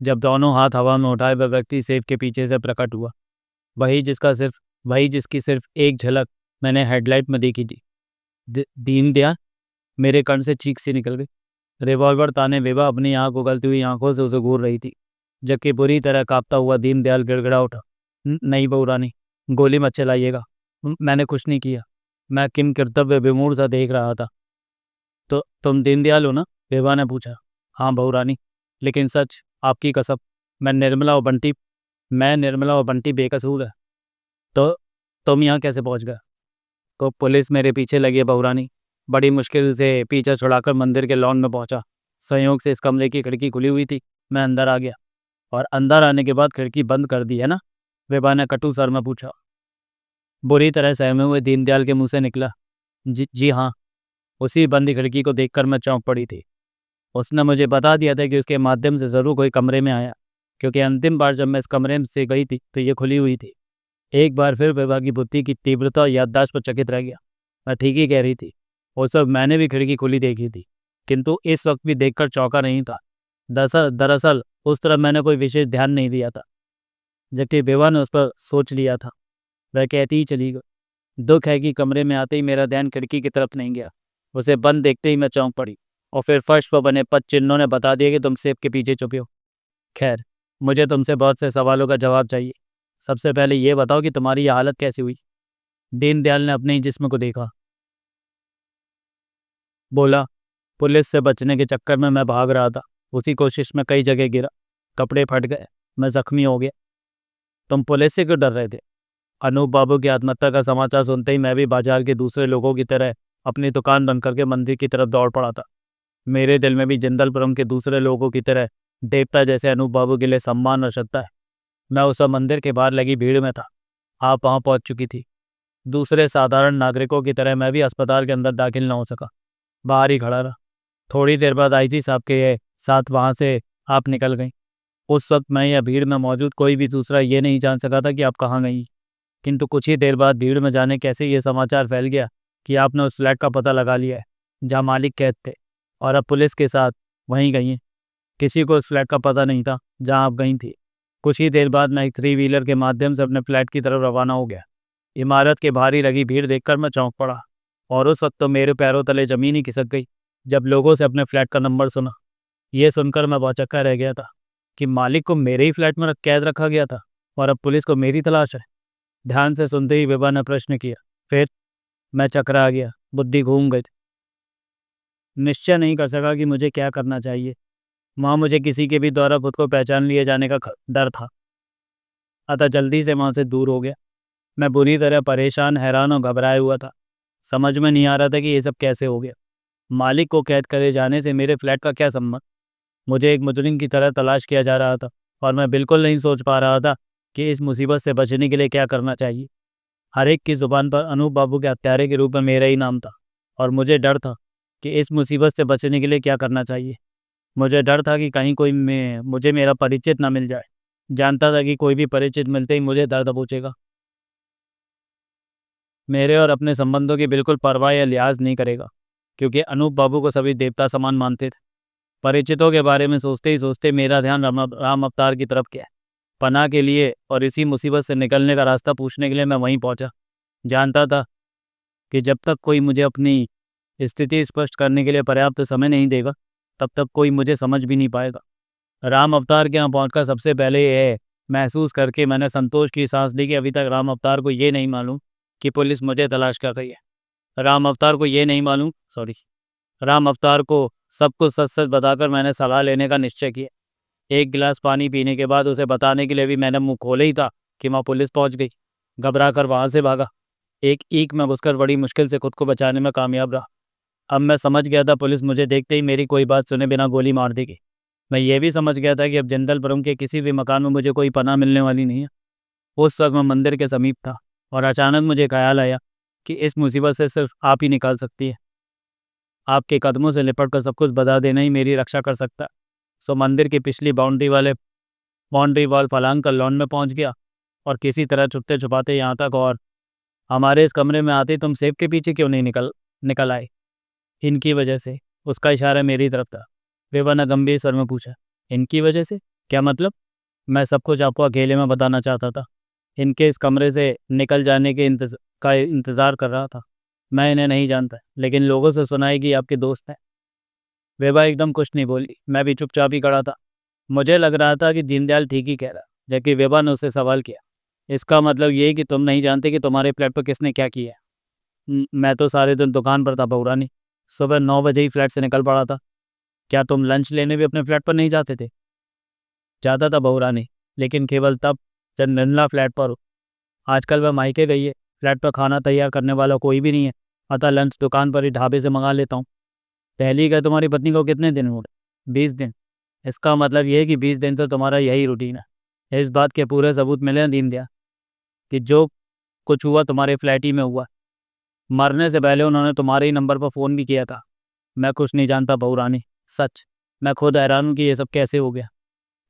जब दोनों हाथ हवा में उठाए वह व्यक्ति सेफ के पीछे से प्रकट हुआ। वही जिसकी सिर्फ एक झलक मैंने हेडलाइट में देखी थी। दीनदयाल। मेरे कण से चीख सी निकल गई। रिवॉल्वर ताने विभा अपनी आंख उगलती हुई आंखों से उसे घूर रही थी, जबकि बुरी तरह कांपता हुआ दीनदयाल गिड़गिड़ा उठा। नहीं बहू रानी, गोली मत चलाइएगा। मैंने कुछ नहीं किया। मैं किम कर्तव्य विमूढ़ सा देख रहा था। तो तुम दीनदयाल हो ना? विभा ने पूछा। हाँ बहू रानी, लेकिन सच, आपकी कसम, मैं निर्मला और बंटी बेकसूर है। तो तुम यहाँ कैसे पहुँच गए? तो पुलिस मेरे पीछे लगी है बहू रानी। बड़ी मुश्किल से पीछा छुड़ाकर मंदिर के लॉन में पहुंचा। संयोग से इस कमरे की खिड़की खुली हुई थी। मैं अंदर आ गया। और अंदर आने के बाद खिड़की बंद कर दी है ना? विभा ने कटु स्वर में पूछा। बुरी तरह सहमे हुए दीनदयाल के मुंह से निकला, जी हाँ। उसी बंद खिड़की को देखकर मैं चौंक पड़ी थी। उसने मुझे बता दिया था कि उसके माध्यम से ज़रूर कोई कमरे में आया, क्योंकि अंतिम बार जब मैं इस कमरे से गई थी तो ये खुली हुई थी। एक बार फिर विभा की बुद्धि की तीव्रता और याददाश्त पर चकित रह गया। मैं ठीक ही कह रही थी। उस वक्त मैंने भी खिड़की खुली देखी थी, किंतु इस वक्त भी देखकर चौंका नहीं था। दरअसल उस तरफ मैंने कोई विशेष ध्यान नहीं दिया था, जबकि विभा ने उस पर सोच लिया था। वह कहती ही चली गई। दुख है कि कमरे में आते ही मेरा ध्यान खिड़की की तरफ नहीं गया। उसे बंद देखते ही मैं चौंक पड़ी, और फिर फर्श पर बने पद चिन्हों ने बता दिया कि तुम सेब के पीछे छुपे हो। खैर, मुझे तुमसे बहुत से सवालों का जवाब चाहिए। सबसे पहले ये बताओ कि तुम्हारी यह हालत कैसी हुई? दीनदयाल ने अपने ही जिस्म को देखा। बोला, पुलिस से बचने के चक्कर में मैं भाग रहा था। उसी कोशिश में कई जगह गिरा। कपड़े फट गए, मैं जख्मी हो गया। तुम पुलिस से क्यों डर रहे थे? अनूप बाबू की आत्महत्या का समाचार सुनते ही मैं भी बाजार के दूसरे लोगों की तरह अपनी दुकान बंद करके मंदिर की तरफ दौड़ पड़ा था। मेरे दिल में भी जिंदलपुरम के दूसरे लोगों की तरह देवता जैसे अनूप बाबू के लिए सम्मान और श्रद्धा है। मैं उस वक्त मंदिर के बाहर लगी भीड़ में था। आप वहां पहुंच चुकी थी। दूसरे साधारण नागरिकों की तरह मैं भी अस्पताल के अंदर दाखिल न हो सका, बाहर ही खड़ा रहा। थोड़ी देर बाद आईजी साहब के साथ वहां से आप निकल गई। उस वक्त मैं या भीड़ में मौजूद कोई भी दूसरा ये नहीं जान सका था कि आप कहाँ गई। किंतु कुछ ही देर बाद भीड़ में जाने कैसे ये समाचार फैल गया कि आपने उस फ्लैट का पता लगा लिया है जहाँ मालिक कैद थे, और अब पुलिस के साथ वहीं गई हैं। किसी को उस फ्लैट का पता नहीं था जहाँ आप गई थी। कुछ ही देर बाद मैं एक 3 व्हीलर के माध्यम से अपने फ्लैट की तरफ रवाना हो गया। इमारत के बाहर ही लगी भीड़ देखकर मैं चौंक पड़ा, और उस वक्त तो मेरे पैरों तले ज़मीन ही खिसक गई जब लोगों से अपने फ्लैट का नंबर सुना। ये सुनकर मैं भौचक्का रह गया था कि मालिक को मेरे ही फ्लैट में कैद रखा गया था और अब पुलिस को मेरी तलाश है। ध्यान से सुनते ही विभा ने प्रश्न किया। फिर? मैं चकरा गया, बुद्धि घूम गई। निश्चय नहीं कर सका कि मुझे क्या करना चाहिए। वहाँ मुझे किसी के भी द्वारा खुद को पहचान लिए जाने का डर था, अतः जल्दी से वहाँ से दूर हो गया। मैं बुरी तरह परेशान, हैरान और घबराया हुआ था। समझ में नहीं आ रहा था कि ये सब कैसे हो गया। मालिक को कैद करे जाने से मेरे फ्लैट का क्या संबंध? मुझे एक मुजरिम की तरह तलाश किया जा रहा था और मैं बिल्कुल नहीं सोच पा रहा था कि इस मुसीबत से बचने के लिए क्या करना चाहिए। हर एक की ज़ुबान पर अनूप बाबू के हत्यारे के रूप में मेरा ही नाम था, और मुझे डर था कि इस मुसीबत से बचने के लिए क्या करना चाहिए। मुझे डर था कि कहीं कोई मुझे मेरा परिचित ना मिल जाए। जानता था कि कोई भी परिचित मिलते ही मुझे दर्द पहुँचेगा, मेरे और अपने संबंधों की बिल्कुल परवाह या लिहाज नहीं करेगा, क्योंकि अनूप बाबू को सभी देवता समान मानते थे। परिचितों के बारे में सोचते ही सोचते मेरा ध्यान राम अवतार की तरफ गया। पनाह के लिए और इसी मुसीबत से निकलने का रास्ता पूछने के लिए मैं वहीं पहुंचा। जानता था कि जब तक कोई मुझे अपनी स्थिति स्पष्ट करने के लिए पर्याप्त समय नहीं देगा, तब तक कोई मुझे समझ भी नहीं पाएगा। राम अवतार के यहाँ पहुंचकर सबसे पहले यह महसूस करके मैंने संतोष की सांस ली कि अभी तक राम अवतार को ये नहीं मालूम कि पुलिस मुझे तलाश कर रही है। राम अवतार को ये नहीं मालूम, राम अवतार को सब कुछ सच सच बताकर मैंने सलाह लेने का निश्चय किया। एक गिलास पानी पीने के बाद उसे बताने के लिए भी मैंने मुंह खोले ही था कि वहाँ पुलिस पहुंच गई। घबरा कर वहाँ से भागा। एक ईंट में घुसकर बड़ी मुश्किल से खुद को बचाने में कामयाब रहा। अब मैं समझ गया था पुलिस मुझे देखते ही मेरी कोई बात सुने बिना गोली मार देगी। मैं ये भी समझ गया था कि अब जिंदलपुरम के किसी भी मकान में मुझे कोई पनाह मिलने वाली नहीं है। उस वक्त मैं मंदिर के समीप था और अचानक मुझे ख्याल आया कि इस मुसीबत से सिर्फ आप ही निकाल सकती है। आपके कदमों से लिपट कर सब कुछ बता देना ही मेरी रक्षा कर सकता है। सो मंदिर की पिछली बाउंड्री वॉल फलांग कर लॉन में पहुंच गया और किसी तरह छुपते छुपाते यहाँ तक, और हमारे इस कमरे में आते तुम सेब के पीछे क्यों नहीं निकल आए? इनकी वजह से। उसका इशारा मेरी तरफ था। विभा ने गंभीर स्वर में पूछा। इनकी वजह से? क्या मतलब? मैं सब कुछ आपको अकेले में बताना चाहता था। इनके इस कमरे से निकल जाने के इंतज़ार कर रहा था। मैं इन्हें नहीं जानता, लेकिन लोगों से सुना है कि आपके दोस्त हैं। विभा एकदम कुछ नहीं बोली। मैं भी चुपचाप ही खड़ा था। मुझे लग रहा था कि दीनदयाल ठीक ही कह रहा, जबकि विभा ने उससे सवाल किया। इसका मतलब ये कि तुम नहीं जानते कि तुम्हारे फ्लैट पर किसने क्या किया है? मैं तो सारे दिन दुकान पर था बहुरानी। सुबह 9 बजे ही फ्लैट से निकल पड़ा था। क्या तुम लंच लेने भी अपने फ्लैट पर नहीं जाते थे? जाता था बहुरानी, लेकिन केवल तब जब निर्मला फ्लैट पर हो। आजकल वह मायके गई है। फ्लैट पर खाना तैयार करने वाला कोई भी नहीं है, अतः लंच दुकान पर ही ढाबे से मंगा लेता हूँ। पहली गए तुम्हारी पत्नी को कितने दिन हो गए? 20 दिन। इसका मतलब ये है कि 20 दिन तो तुम्हारा यही रूटीन है। इस बात के पूरे सबूत मिले हैं दीनदयाल कि जो कुछ हुआ तुम्हारे फ्लैट ही में हुआ। मरने से पहले उन्होंने तुम्हारे ही नंबर पर फ़ोन भी किया था। मैं कुछ नहीं जानता बहुरानी, सच। मैं खुद हैरान हूँ कि ये सब कैसे हो गया।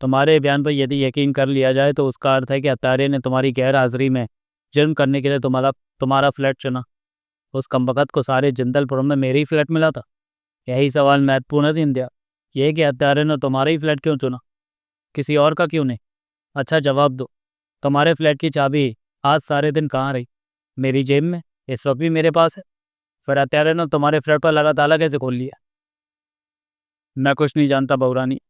तुम्हारे बयान पर यदि यकीन कर लिया जाए तो उसका अर्थ है कि हत्यारे ने तुम्हारी गैर हाजिरी में जुर्म करने के लिए तुम्हारा फ्लैट चुना। उस कमबख्त को सारे जिंदलपुरम में मेरे ही फ्लैट मिला था। यही सवाल महत्वपूर्ण है दीनदयाल, ये कि हत्यारे ने तुम्हारा ही फ्लैट क्यों चुना, किसी और का क्यों नहीं? अच्छा जवाब दो। तुम्हारे फ्लैट की चाबी आज सारे दिन कहाँ रही? मेरी जेब में, इस वक्त भी मेरे पास है। फिर हत्यारे ने तुम्हारे फ्लैट पर लगा ताला कैसे खोल लिया? मैं कुछ नहीं जानता बहुरानी।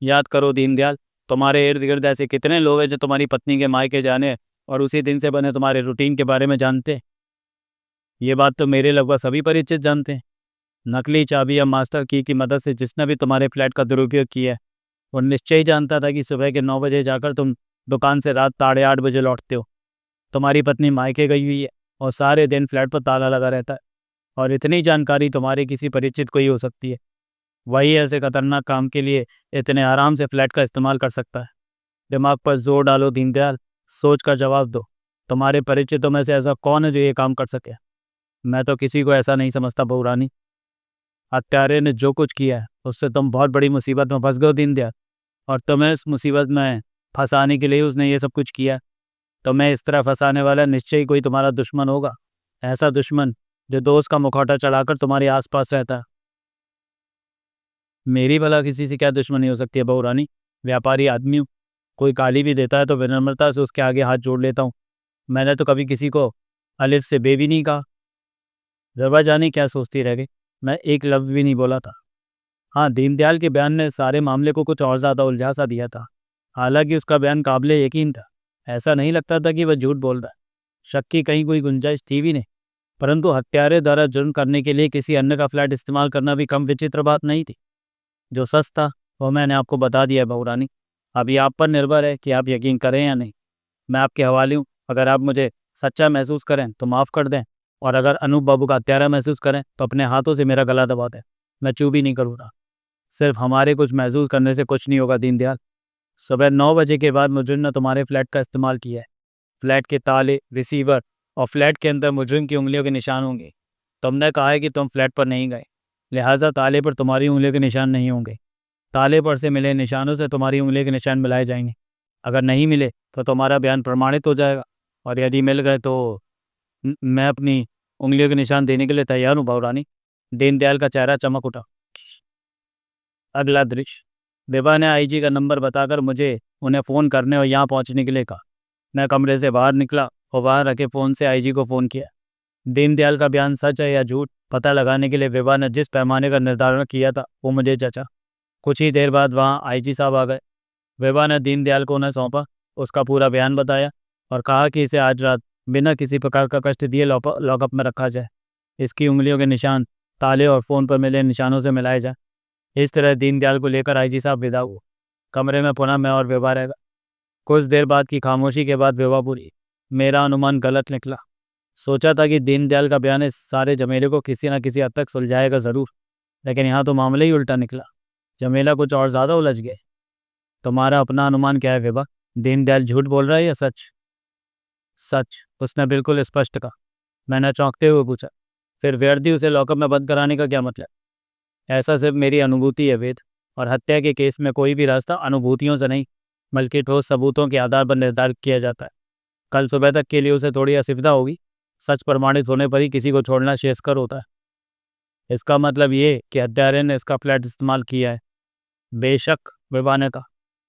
याद करो दीनदयाल, तुम्हारे इर्द गिर्द ऐसे कितने लोग हैं जो तुम्हारी पत्नी के मायके जाने और उसी दिन से बने तुम्हारे रूटीन के बारे में जानते हैं। ये बात तो मेरे लगभग सभी परिचित जानते हैं। नकली चाबी या मास्टर की मदद से जिसने भी तुम्हारे फ्लैट का दुरुपयोग किया है, वो निश्चय ही जानता था कि सुबह के 9 बजे जाकर तुम दुकान से रात 8:30 बजे लौटते हो। तुम्हारी पत्नी मायके गई हुई है और सारे दिन फ्लैट पर ताला लगा रहता है, और इतनी जानकारी तुम्हारे किसी परिचित को ही हो सकती है। वही ऐसे खतरनाक काम के लिए इतने आराम से फ्लैट का इस्तेमाल कर सकता है। दिमाग पर जोर डालो दीनदयाल, सोच कर जवाब दो। तुम्हारे परिचितों में से ऐसा कौन है जो ये काम कर सके? मैं तो किसी को ऐसा नहीं समझता बहुरानी। हत्यारे ने जो कुछ किया है उससे तुम बहुत बड़ी मुसीबत में फंस गए हो दीनदयाल, और तुम्हें इस मुसीबत में फंसाने के लिए उसने ये सब कुछ किया। तुम्हें इस तरह फंसाने वाला निश्चय ही कोई तुम्हारा दुश्मन होगा, ऐसा दुश्मन जो दोस्त का मुखौटा चढ़ाकर तुम्हारे आसपास रहता है। मेरी भला किसी से क्या दुश्मनी हो सकती है बहुरानी? व्यापारी आदमी हूँ, कोई गाली भी देता है तो विनम्रता से उसके आगे हाथ जोड़ लेता हूँ। मैंने तो कभी किसी को अलिफ से बे भी नहीं कहा। रवा जाने क्या सोचती रह गई, मैं एक लफ्ज़ भी नहीं बोला था। हाँ, दीनदयाल के बयान ने सारे मामले को कुछ और ज़्यादा उलझा सा दिया था। हालांकि उसका बयान काबिले यकीन था, ऐसा नहीं लगता था कि वह झूठ बोल रहा है। शक की कहीं कोई गुंजाइश थी भी नहीं। परंतु हत्यारे द्वारा जुर्म करने के लिए किसी अन्य का फ्लैट इस्तेमाल करना भी कम विचित्र बात नहीं थी। जो सच था वो मैंने आपको बता दिया है बहुरानी। अभी आप पर निर्भर है कि आप यकीन करें या नहीं। मैं आपके हवाले हूँ। अगर आप मुझे सच्चा महसूस करें तो माफ़ कर दें, और अगर अनूप बाबू का हत्यारा महसूस करें तो अपने हाथों से मेरा गला दबा दें। मैं चूप ही नहीं करूँगा। सिर्फ हमारे कुछ महसूस करने से कुछ नहीं होगा दीनदयाल। सुबह 9 बजे के बाद मुजरिम ने तुम्हारे फ्लैट का इस्तेमाल किया है। फ्लैट के ताले, रिसीवर और फ्लैट के अंदर मुजरिम की उंगलियों के निशान होंगे। तुमने कहा है कि तुम फ्लैट पर नहीं गए, लिहाजा ताले पर तुम्हारी उंगलियों के निशान नहीं होंगे। ताले पर से मिले निशानों से तुम्हारी उंगलियों के निशान मिलाए जाएंगे। अगर नहीं मिले तो तुम्हारा बयान प्रमाणित हो जाएगा, और यदि मिल गए तो मैं अपनी उंगलियों के निशान देने के लिए तैयार हूँ बहुरानी। दीनदयाल का चेहरा चमक उठा। अगला दृश्य, विभा ने आईजी का नंबर बताकर मुझे उन्हें फ़ोन करने और यहाँ पहुँचने के लिए कहा। मैं कमरे से बाहर निकला और वहाँ रखे फ़ोन से आईजी को फ़ोन किया। दीनदयाल का बयान सच है या झूठ पता लगाने के लिए विभा ने जिस पैमाने का निर्धारण किया था वो मुझे जचा। कुछ ही देर बाद वहाँ आईजी साहब आ गए। विभा ने दीनदयाल को उन्हें सौंपा, उसका पूरा बयान बताया और कहा कि इसे आज रात बिना किसी प्रकार का कष्ट दिए लॉकअप में रखा जाए। इसकी उंगलियों के निशान ताले और फ़ोन पर मिले निशानों से मिलाए जाए। इस तरह दीनदयाल को लेकर आईजी साहब विदा हुए। कमरे में पुनः मैं और विभा रह गए। कुछ देर बाद की खामोशी के बाद विभा पूरी, मेरा अनुमान गलत निकला। सोचा था कि दीनदयाल का बयान इस सारे झमेले को किसी न किसी हद तक सुलझाएगा ज़रूर, लेकिन यहाँ तो मामला ही उल्टा निकला। झमेला कुछ और ज़्यादा उलझ गया। तुम्हारा अपना अनुमान क्या है विभा? दीनदयाल झूठ बोल रहा है या सच? सच, उसने बिल्कुल स्पष्ट कहा। मैंने चौंकते हुए पूछा, फिर व्यर्थ ही उसे लॉकअप में बंद कराने का क्या मतलब? ऐसा सिर्फ मेरी अनुभूति है वेद, और हत्या के केस में कोई भी रास्ता अनुभूतियों से नहीं बल्कि ठोस सबूतों के आधार पर निर्धारित किया जाता है। कल सुबह तक के लिए उसे थोड़ी असुविधा होगी। सच प्रमाणित होने पर ही किसी को छोड़ना श्रेयस्कर होता है। इसका मतलब ये कि हत्यारे ने इसका फ्लैट इस्तेमाल किया है? बेशक, विभा ने कहा।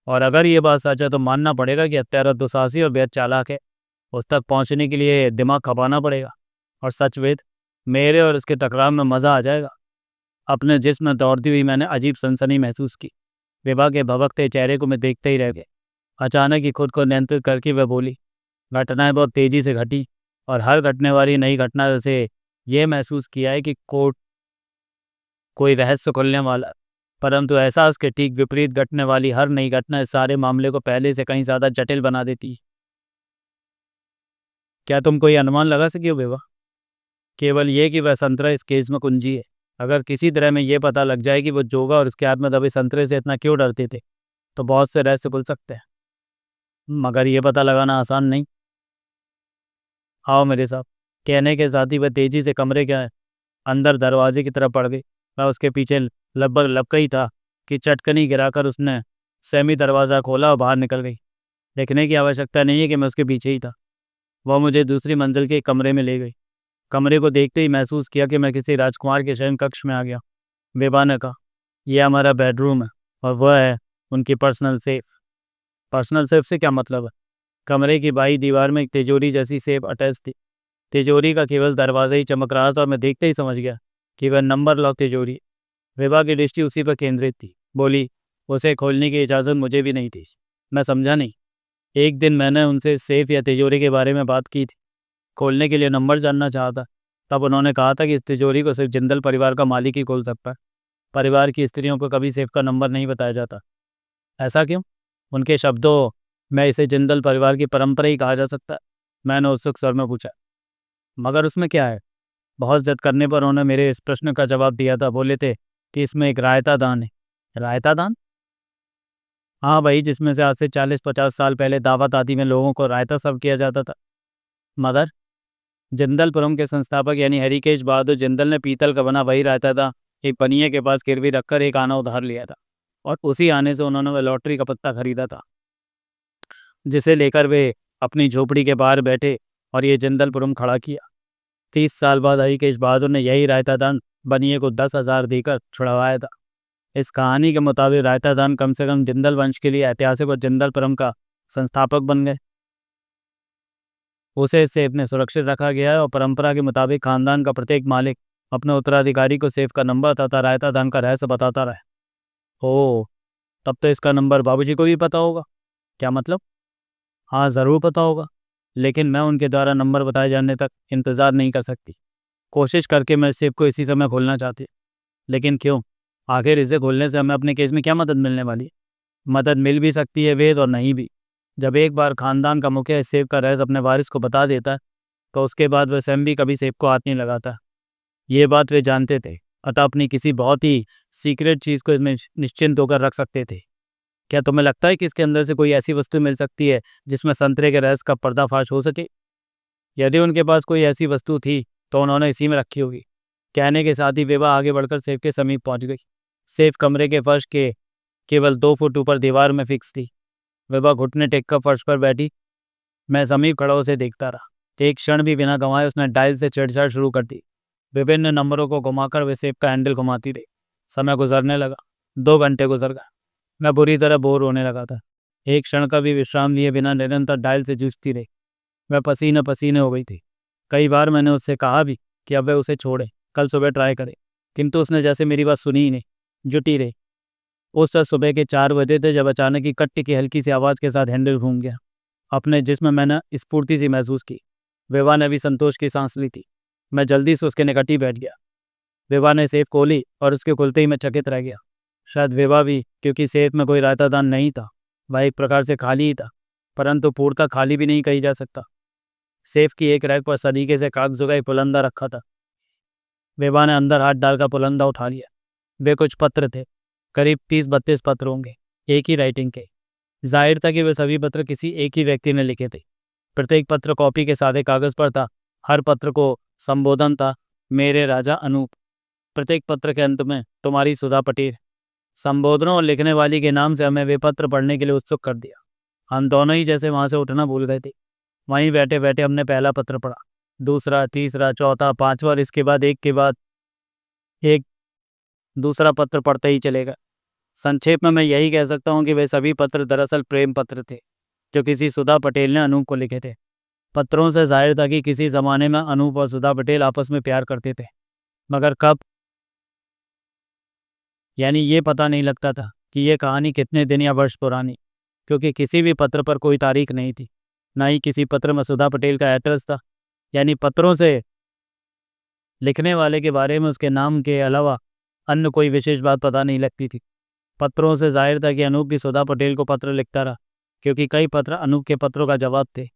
और अगर ये बात सच है तो मानना पड़ेगा कि हत्यारा दुसाहसी और बेहद चालाक है। उस तक पहुंचने के लिए दिमाग खपाना पड़ेगा। और सच वेद, मेरे और इसके टकराव में मज़ा आ जाएगा। अपने जिस्म में दौड़ती हुई मैंने अजीब सनसनी महसूस की। विभा के भभकते चेहरे को मैं देखते ही रह गया। अचानक ही खुद को नियंत्रित करके वह बोली, घटनाएं बहुत तेज़ी से घटी, और हर घटने वाली नई घटना से ये महसूस किया है कि कोई रहस्य खुलने वाला है। परंतु एहसास के ठीक विपरीत घटने वाली हर नई घटना इस सारे मामले को पहले से कहीं ज़्यादा जटिल बना देती है। क्या तुम कोई अनुमान लगा सकी हो विभा? केवल ये कि वह संतरा इस केस में कुंजी है। अगर किसी तरह में ये पता लग जाए कि वो जोगा और उसके हाथ में दबे संतरे से इतना क्यों डरते थे तो बहुत से रहस्य खुल सकते हैं। मगर ये पता लगाना आसान नहीं। आओ मेरे साथ। कहने के साथ ही वह तेजी से कमरे के अंदर दरवाजे की तरफ बढ़ गई। मैं उसके पीछे लगभग लपका ही था कि चटकनी गिराकर उसने सेमी दरवाज़ा खोला और बाहर निकल गई। देखने की आवश्यकता नहीं है कि मैं उसके पीछे ही था। वह मुझे दूसरी मंजिल के एक कमरे में ले गई। कमरे को देखते ही महसूस किया कि मैं किसी राजकुमार के शयन कक्ष में आ गया। विभा ने कहा, यह हमारा बेडरूम है और वह है उनकी पर्सनल सेफ। पर्सनल सेफ से क्या मतलब है? कमरे की बाई दीवार में एक तिजोरी जैसी सेफ अटैच थी। तिजोरी का केवल दरवाज़ा ही चमक रहा था और मैं देखते ही समझ गया कि वह नंबर लॉक तिजोरी है। विभा की दृष्टि उसी पर केंद्रित थी। बोली, उसे खोलने की इजाज़त मुझे भी नहीं थी। मैं समझा नहीं। एक दिन मैंने उनसे सेफ या तिजोरी के बारे में बात की थी, खोलने के लिए नंबर जानना चाहा था। तब उन्होंने कहा था कि इस तिजोरी को सिर्फ जिंदल परिवार का मालिक ही खोल सकता है। परिवार की स्त्रियों को कभी सेफ का नंबर नहीं बताया जाता। ऐसा क्यों? उनके शब्दों में इसे जिंदल परिवार की परंपरा ही कहा जा सकता है। मैंने उत्सुक स्वर में पूछा। मगर उसमें क्या है? बहुत जिद करने पर उन्होंने मेरे इस प्रश्न का जवाब दिया था। बोले थे कि इसमें एक रायता दान है। रायता दान? हाँ भाई, जिसमें से आज से 40-50 साल पहले दावत आदि में लोगों को रायता सर्व किया जाता था। मगर जिंदलपुरम के संस्थापक यानी हरिकेश बहादुर जिंदल ने पीतल का बना वही रायता था एक पनिये के पास गिरवी रखकर एक आना उधार लिया था, और उसी आने से उन्होंने वह लॉटरी का पत्ता खरीदा था, जिसे लेकर वे अपनी झोपड़ी के बाहर बैठे और ये जिंदलपुरम खड़ा किया। 30 साल बाद हरिकेश बहादुर ने यही रायता दान बनिए को 10,000 देकर छुड़वाया था। इस कहानी के मुताबिक रायता दान कम से कम जिंदल वंश के लिए ऐतिहासिक और जिंदलपुरम का संस्थापक बन गए। उसे इस सेफ में सुरक्षित रखा गया है और परंपरा के मुताबिक खानदान का प्रत्येक मालिक अपने उत्तराधिकारी को सेफ का नंबर तथा रायता दान का रहस्य बताता रहे। ओह, तब तो इसका नंबर बाबूजी को भी पता होगा। क्या मतलब? हाँ, ज़रूर पता होगा, लेकिन मैं उनके द्वारा नंबर बताए जाने तक इंतज़ार नहीं कर सकती। कोशिश करके मैं इस सेफ को इसी समय खोलना चाहती। लेकिन क्यों? आखिर इसे खोलने से हमें अपने केस में क्या मदद मिलने वाली है? मदद मिल भी सकती है वेद और नहीं भी। जब एक बार खानदान का मुखिया इस सेब का रहस्य अपने वारिस को बता देता है तो उसके बाद वह स्वयं भी कभी सेब को हाथ नहीं लगाता। ये बात वे जानते थे, अतः अपनी किसी बहुत ही सीक्रेट चीज़ को इसमें निश्चिंत होकर रख सकते थे। क्या तुम्हें लगता है कि इसके अंदर से कोई ऐसी वस्तु मिल सकती है जिसमें संतरे के रहस्य का पर्दाफाश हो सके? यदि उनके पास कोई ऐसी वस्तु थी तो उन्होंने इसी में रखी होगी। कहने के साथ ही विभा आगे बढ़कर सेब के समीप पहुंच गई। सेब कमरे के फर्श के केवल 2 फुट ऊपर दीवार में फिक्स थी। विभा घुटने टेक कर फर्श पर बैठी। मैं समीप खड़ा उसे देखता रहा। एक क्षण भी बिना गंवाए उसने डायल से छेड़छाड़ शुरू कर दी। विभिन्न नंबरों को घुमाकर वे सेब का हैंडल घुमाती रही। समय गुजरने लगा। 2 घंटे गुजर गए। मैं बुरी तरह बोर होने लगा था। एक क्षण का भी विश्राम लिए बिना निरंतर डायल से जूझती रही। वह पसीने पसीने हो गई थी। कई बार मैंने उससे कहा भी कि अब वह उसे छोड़े, कल सुबह ट्राई करे, किंतु उसने जैसे मेरी बात सुनी ही नहीं, जुटी रही। उस वक्त सुबह के 4 बजे थे जब अचानक ही कट्टी की हल्की सी आवाज़ के साथ हैंडल घूम गया। अपने जिस्म में मैंने स्फूर्ति सी महसूस की। विभा ने भी संतोष की सांस ली थी। मैं जल्दी से उसके निकट ही बैठ गया। विभा ने सेफ खोली और उसके खुलते ही मैं चकित रह गया। शायद विभा भी, क्योंकि सेफ में कोई रायता दान नहीं था। वह एक प्रकार से खाली ही था, परंतु पूर्णतः खाली भी नहीं कही जा सकता। सेफ की एक रैक पर सलीके से कागजों का एक पुलंदा रखा था। विभा ने अंदर हाथ डालकर पुलंदा उठा लिया। वे कुछ पत्र थे, करीब 30-32 पत्र होंगे, एक ही राइटिंग के। जाहिर था कि वे सभी पत्र किसी एक ही व्यक्ति ने लिखे थे। प्रत्येक पत्र कॉपी के सादे कागज पर था। हर पत्र को संबोधन था, मेरे राजा अनूप। प्रत्येक पत्र के अंत में तुम्हारी सुधा पटेल। संबोधनों और लिखने वाली के नाम से हमें वे पत्र पढ़ने के लिए उत्सुक कर दिया। हम दोनों ही जैसे वहां से उठना भूल गए थे। वहीं बैठे बैठे हमने पहला पत्र पढ़ा, दूसरा, तीसरा, चौथा, पांचवा और इसके बाद एक के बाद एक दूसरा पत्र पढ़ते ही चलेगा। संक्षेप में मैं यही कह सकता हूँ कि वे सभी पत्र दरअसल प्रेम पत्र थे जो किसी सुधा पटेल ने अनूप को लिखे थे। पत्रों से जाहिर था कि किसी ज़माने में अनूप और सुधा पटेल आपस में प्यार करते थे, मगर कब, यानी ये पता नहीं लगता था कि ये कहानी कितने दिन या वर्ष पुरानी, क्योंकि किसी भी पत्र पर कोई तारीख नहीं थी। ना ही किसी पत्र में सुधा पटेल का एड्रेस था। यानी पत्रों से लिखने वाले के बारे में उसके नाम के अलावा अन्य कोई विशेष बात पता नहीं लगती थी। पत्रों से जाहिर था कि अनूप भी सुधा पटेल को पत्र लिखता रहा, क्योंकि कई पत्र अनूप के पत्रों का जवाब थे।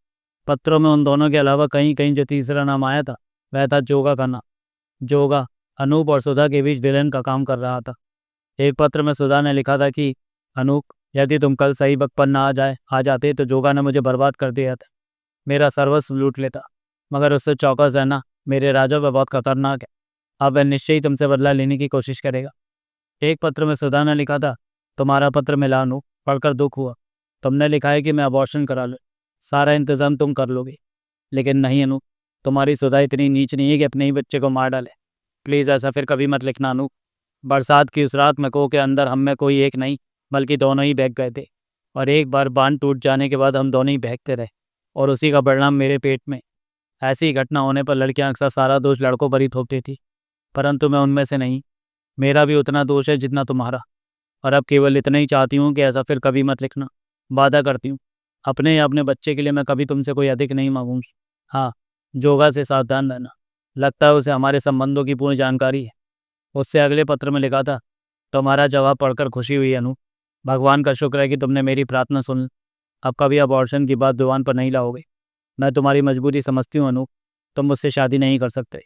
पत्रों में उन दोनों के अलावा कहीं कहीं जो तीसरा नाम आया था वह था जोगा का नाम। जोगा अनूप और सुधा के बीच विलेन का काम कर रहा था। एक पत्र में सुधा ने लिखा था कि अनूप, यदि तुम कल सही वक्त पर ना आ जाते तो जोगा ने मुझे बर्बाद कर दिया था, मेरा सर्वस्व लूट लेता। मगर उससे चौकस रहना, मेरे राजा वह बहुत खतरनाक है। अब वह निश्चय ही तुमसे बदला लेने की कोशिश करेगा। एक पत्र में सुधा ने लिखा था, तुम्हारा पत्र मिला अनूप, पढ़कर दुख हुआ। तुमने लिखा है कि मैं अबॉर्शन करा लूँ, सारा इंतज़ाम तुम कर लोगे। लेकिन नहीं अनूप, तुम्हारी सुधा इतनी नीच नहीं है कि अपने ही बच्चे को मार डाले। प्लीज़ ऐसा फिर कभी मत लिखना अनूप। बरसात की उस रात में को के अंदर हम में कोई एक नहीं बल्कि दोनों ही बहक गए थे, और एक बार बांध टूट जाने के बाद हम दोनों ही बहकते रहे, और उसी का परिणाम मेरे पेट में। ऐसी घटना होने पर लड़कियां अक्सर सारा दोष लड़कों पर ही थोपती थी, परंतु मैं उनमें से नहीं। मेरा भी उतना दोष है जितना तुम्हारा, और अब केवल इतना ही चाहती हूँ कि ऐसा फिर कभी मत लिखना। वादा करती हूँ, अपने या अपने बच्चे के लिए मैं कभी तुमसे कोई अधिक नहीं मांगूंगी। हाँ, जोगा से सावधान रहना, लगता है उसे हमारे संबंधों की पूर्ण जानकारी है। उससे अगले पत्र में लिखा था, तुम्हारा जवाब पढ़कर खुशी हुई अनु, भगवान का शुक्र है कि तुमने मेरी प्रार्थना सुन ली। अब कभी अबॉर्शन की बात जुबान पर नहीं लाओगे। मैं तुम्हारी मजबूरी समझती हूँ अनूप। तुम मुझसे शादी नहीं कर सकते।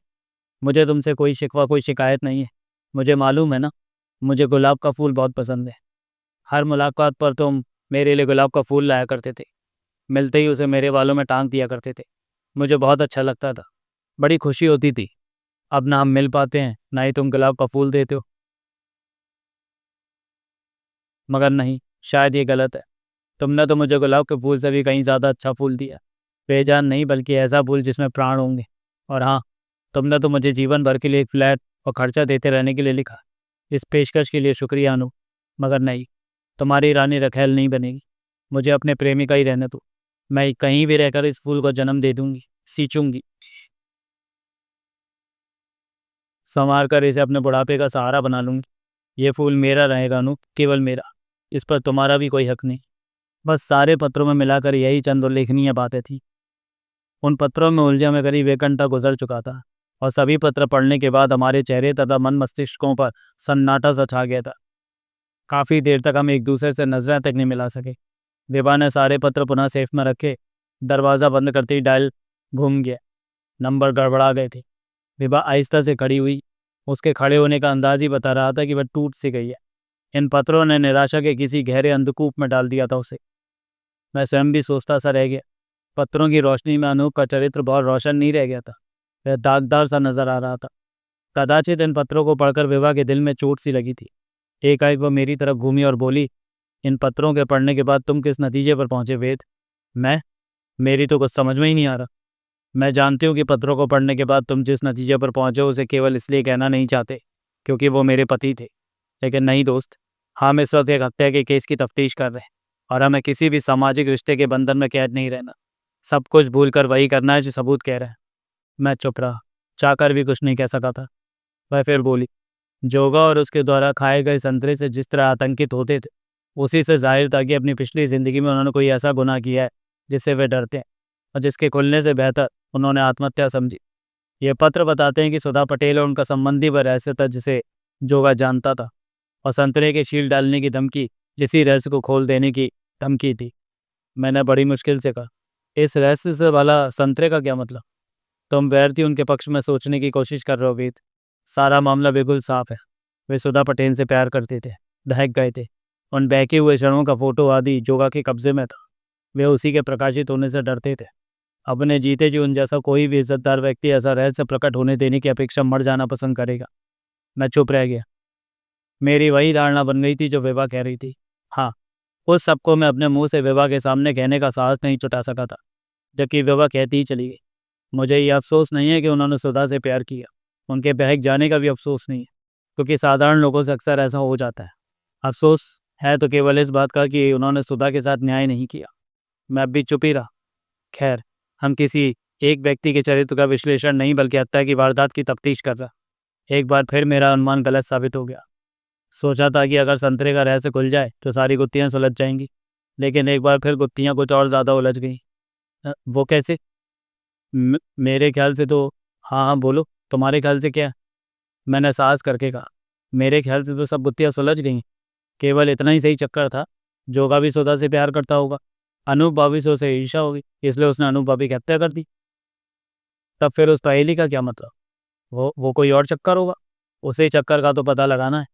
मुझे तुमसे कोई शिकवा कोई शिकायत नहीं है। मुझे मालूम है ना, मुझे गुलाब का फूल बहुत पसंद है। हर मुलाकात पर तुम मेरे लिए गुलाब का फूल लाया करते थे। मिलते ही उसे मेरे बालों में टांग दिया करते थे। मुझे बहुत अच्छा लगता था, बड़ी खुशी होती थी। अब ना हम मिल पाते हैं, ना ही तुम गुलाब का फूल देते हो। मगर नहीं, शायद ये गलत है। तुमने तो मुझे गुलाब के फूल से भी कहीं ज़्यादा अच्छा फूल दिया। बेजान नहीं, बल्कि ऐसा फूल जिसमें प्राण होंगे। और हाँ, तुमने तो मुझे जीवन भर के लिए एक फ्लैट और खर्चा देते रहने के लिए लिखा। इस पेशकश के लिए शुक्रिया अनु। मगर नहीं, तुम्हारी रानी रखैल नहीं बनेगी। मुझे अपने प्रेमी का ही रहने दो। मैं कहीं भी रहकर इस फूल को जन्म दे दूंगी, सींचूंगी, संवार कर इसे अपने बुढ़ापे का सहारा बना लूंगी। ये फूल मेरा रहेगा अनु, केवल मेरा। इस पर तुम्हारा भी कोई हक नहीं। बस सारे पत्रों में मिलाकर यही चंद उल्लेखनीय बातें थी। उन पत्रों में उलझे में करीब 1 घंटा गुजर चुका था और सभी पत्र पढ़ने के बाद हमारे चेहरे तथा मन मस्तिष्कों पर सन्नाटा सा छा गया था। काफ़ी देर तक हम एक दूसरे से नजरें तक नहीं मिला सके। विभा ने सारे पत्र पुनः सेफ में रखे। दरवाज़ा बंद करते ही डायल घूम गया। नंबर गड़बड़ा गए थे। विभा आहिस्ता से खड़ी हुई। उसके खड़े होने का अंदाज ही बता रहा था कि वह टूट सी गई है। इन पत्रों ने निराशा के किसी गहरे अंधकूप में डाल दिया था उसे। मैं स्वयं भी सोचता सा रह गया। पत्रों की रोशनी में अनूप का चरित्र बहुत रोशन नहीं रह गया था। वह दागदार सा नजर आ रहा था। कदाचित इन पत्रों को पढ़कर विभा के दिल में चोट सी लगी थी। एकाएक वह मेरी तरफ घूमी और बोली, इन पत्रों के पढ़ने के बाद तुम किस नतीजे पर पहुंचे वेद? मैं? मेरी तो कुछ समझ में ही नहीं आ रहा। मैं जानती हूँ कि पत्रों को पढ़ने के बाद तुम जिस नतीजे पर पहुंचे उसे केवल इसलिए कहना नहीं चाहते क्योंकि वो मेरे पति थे। लेकिन नहीं दोस्त, हम इस वक्त एक हत्या के केस की तफ्तीश कर रहे हैं और हमें किसी भी सामाजिक रिश्ते के बंधन में कैद नहीं रहना। सब कुछ भूलकर वही करना है जो सबूत कह रहा है। मैं चुप रहा, चाहकर भी कुछ नहीं कह सका था। वह फिर बोली, जोगा और उसके द्वारा खाए गए संतरे से जिस तरह आतंकित होते थे, उसी से जाहिर था कि अपनी पिछली ज़िंदगी में उन्होंने कोई ऐसा गुनाह किया है जिससे वे डरते हैं और जिसके खुलने से बेहतर उन्होंने आत्महत्या समझी। ये पत्र बताते हैं कि सुधा पटेल और उनका संबंधी वह रहस्य था जिसे जोगा जानता था, और संतरे के शील डालने की धमकी इसी रहस्य को खोल देने की धमकी थी। मैंने बड़ी मुश्किल से कहा, इस रहस्य से वाला संतरे का क्या मतलब? तुम व्यर्थ उनके पक्ष में सोचने की कोशिश कर रहे हो वेद। सारा मामला बिल्कुल साफ है। वे सुधा पटेल से प्यार करते थे, बहक गए थे। उन बहके हुए क्षणों का फोटो आदि जोगा के कब्जे में था। वे उसी के प्रकाशित होने से डरते थे। अपने जीते जी उन जैसा कोई भी इज्जतदार व्यक्ति ऐसा रहस्य प्रकट होने देने की अपेक्षा मर जाना पसंद करेगा। मैं चुप रह गया। मेरी वही धारणा बन गई थी जो विभा कह रही थी। हाँ, उस सबको मैं अपने मुंह से विभा के सामने कहने का साहस नहीं जुटा सका था, जबकि विभा कहती ही चली गई। मुझे ये अफसोस नहीं है कि उन्होंने सुधा से प्यार किया। उनके बहक जाने का भी अफसोस नहीं है, क्योंकि साधारण लोगों से अक्सर ऐसा हो जाता है। अफसोस है तो केवल इस बात का कि उन्होंने सुधा के साथ न्याय नहीं किया। मैं अब भी चुप ही रहा। खैर, हम किसी एक व्यक्ति के चरित्र का विश्लेषण नहीं बल्कि हत्या की वारदात की तफ्तीश कर रहा। एक बार फिर मेरा अनुमान गलत साबित हो गया। सोचा था कि अगर संतरे का रहस्य खुल जाए तो सारी गुत्थियां सुलझ जाएंगी, लेकिन एक बार फिर गुत्थियां कुछ और ज़्यादा उलझ गई। वो कैसे? मेरे ख्याल से तो, हाँ हाँ बोलो, तुम्हारे ख्याल से क्या? मैंने साहस करके कहा, मेरे ख्याल से तो सब गुत्थियां सुलझ गई। केवल इतना ही सही चक्कर था। जोगा भी सुधा से प्यार करता होगा। अनूप भाभी से उसे ईर्ष्या होगी, इसलिए उसने अनूप भाभी की हत्या कर दी। तब फिर उस पहेली का क्या मतलब? वो कोई और चक्कर होगा। उसी चक्कर का तो पता लगाना है।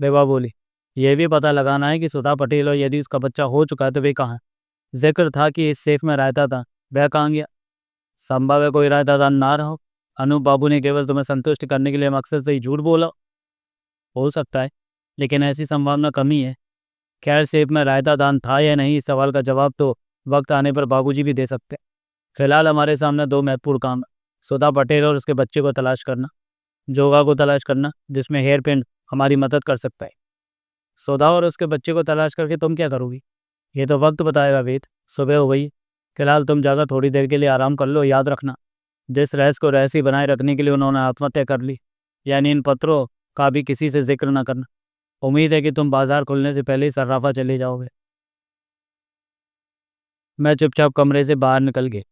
बेवा बोली, यह भी पता लगाना है कि सुधा पटेल और यदि उसका बच्चा हो चुका है तो वे कहाँ? जिक्र था कि इस सेफ में रहता था, वह कहाँ गया? संभव है कोई रायदादान ना रहो। अनूप बाबू ने केवल तुम्हें संतुष्ट करने के लिए मकसद से ही झूठ बोला। हो सकता है, लेकिन ऐसी संभावना कम ही है। खैर, सेब में रायता दान था या नहीं, इस सवाल का जवाब तो वक्त आने पर बाबूजी भी दे सकते हैं। फिलहाल हमारे सामने दो महत्वपूर्ण काम है। सुधा पटेल और उसके बच्चे को तलाश करना, जोगा को तलाश करना जिसमें हेयर पिन हमारी मदद कर सकता है। सुधा और उसके बच्चे को तलाश करके तुम क्या करोगी? ये तो वक्त बताएगा वेद। सुबह हो गई। फिलहाल तुम जाकर थोड़ी देर के लिए आराम कर लो। याद रखना, जिस रहस्य को रहस्य बनाए रखने के लिए उन्होंने आत्महत्या कर ली, यानी इन पत्रों का भी किसी से जिक्र न करना। उम्मीद है कि तुम बाजार खुलने से पहले ही सर्राफा चले जाओगे। मैं चुपचाप कमरे से बाहर निकल गया।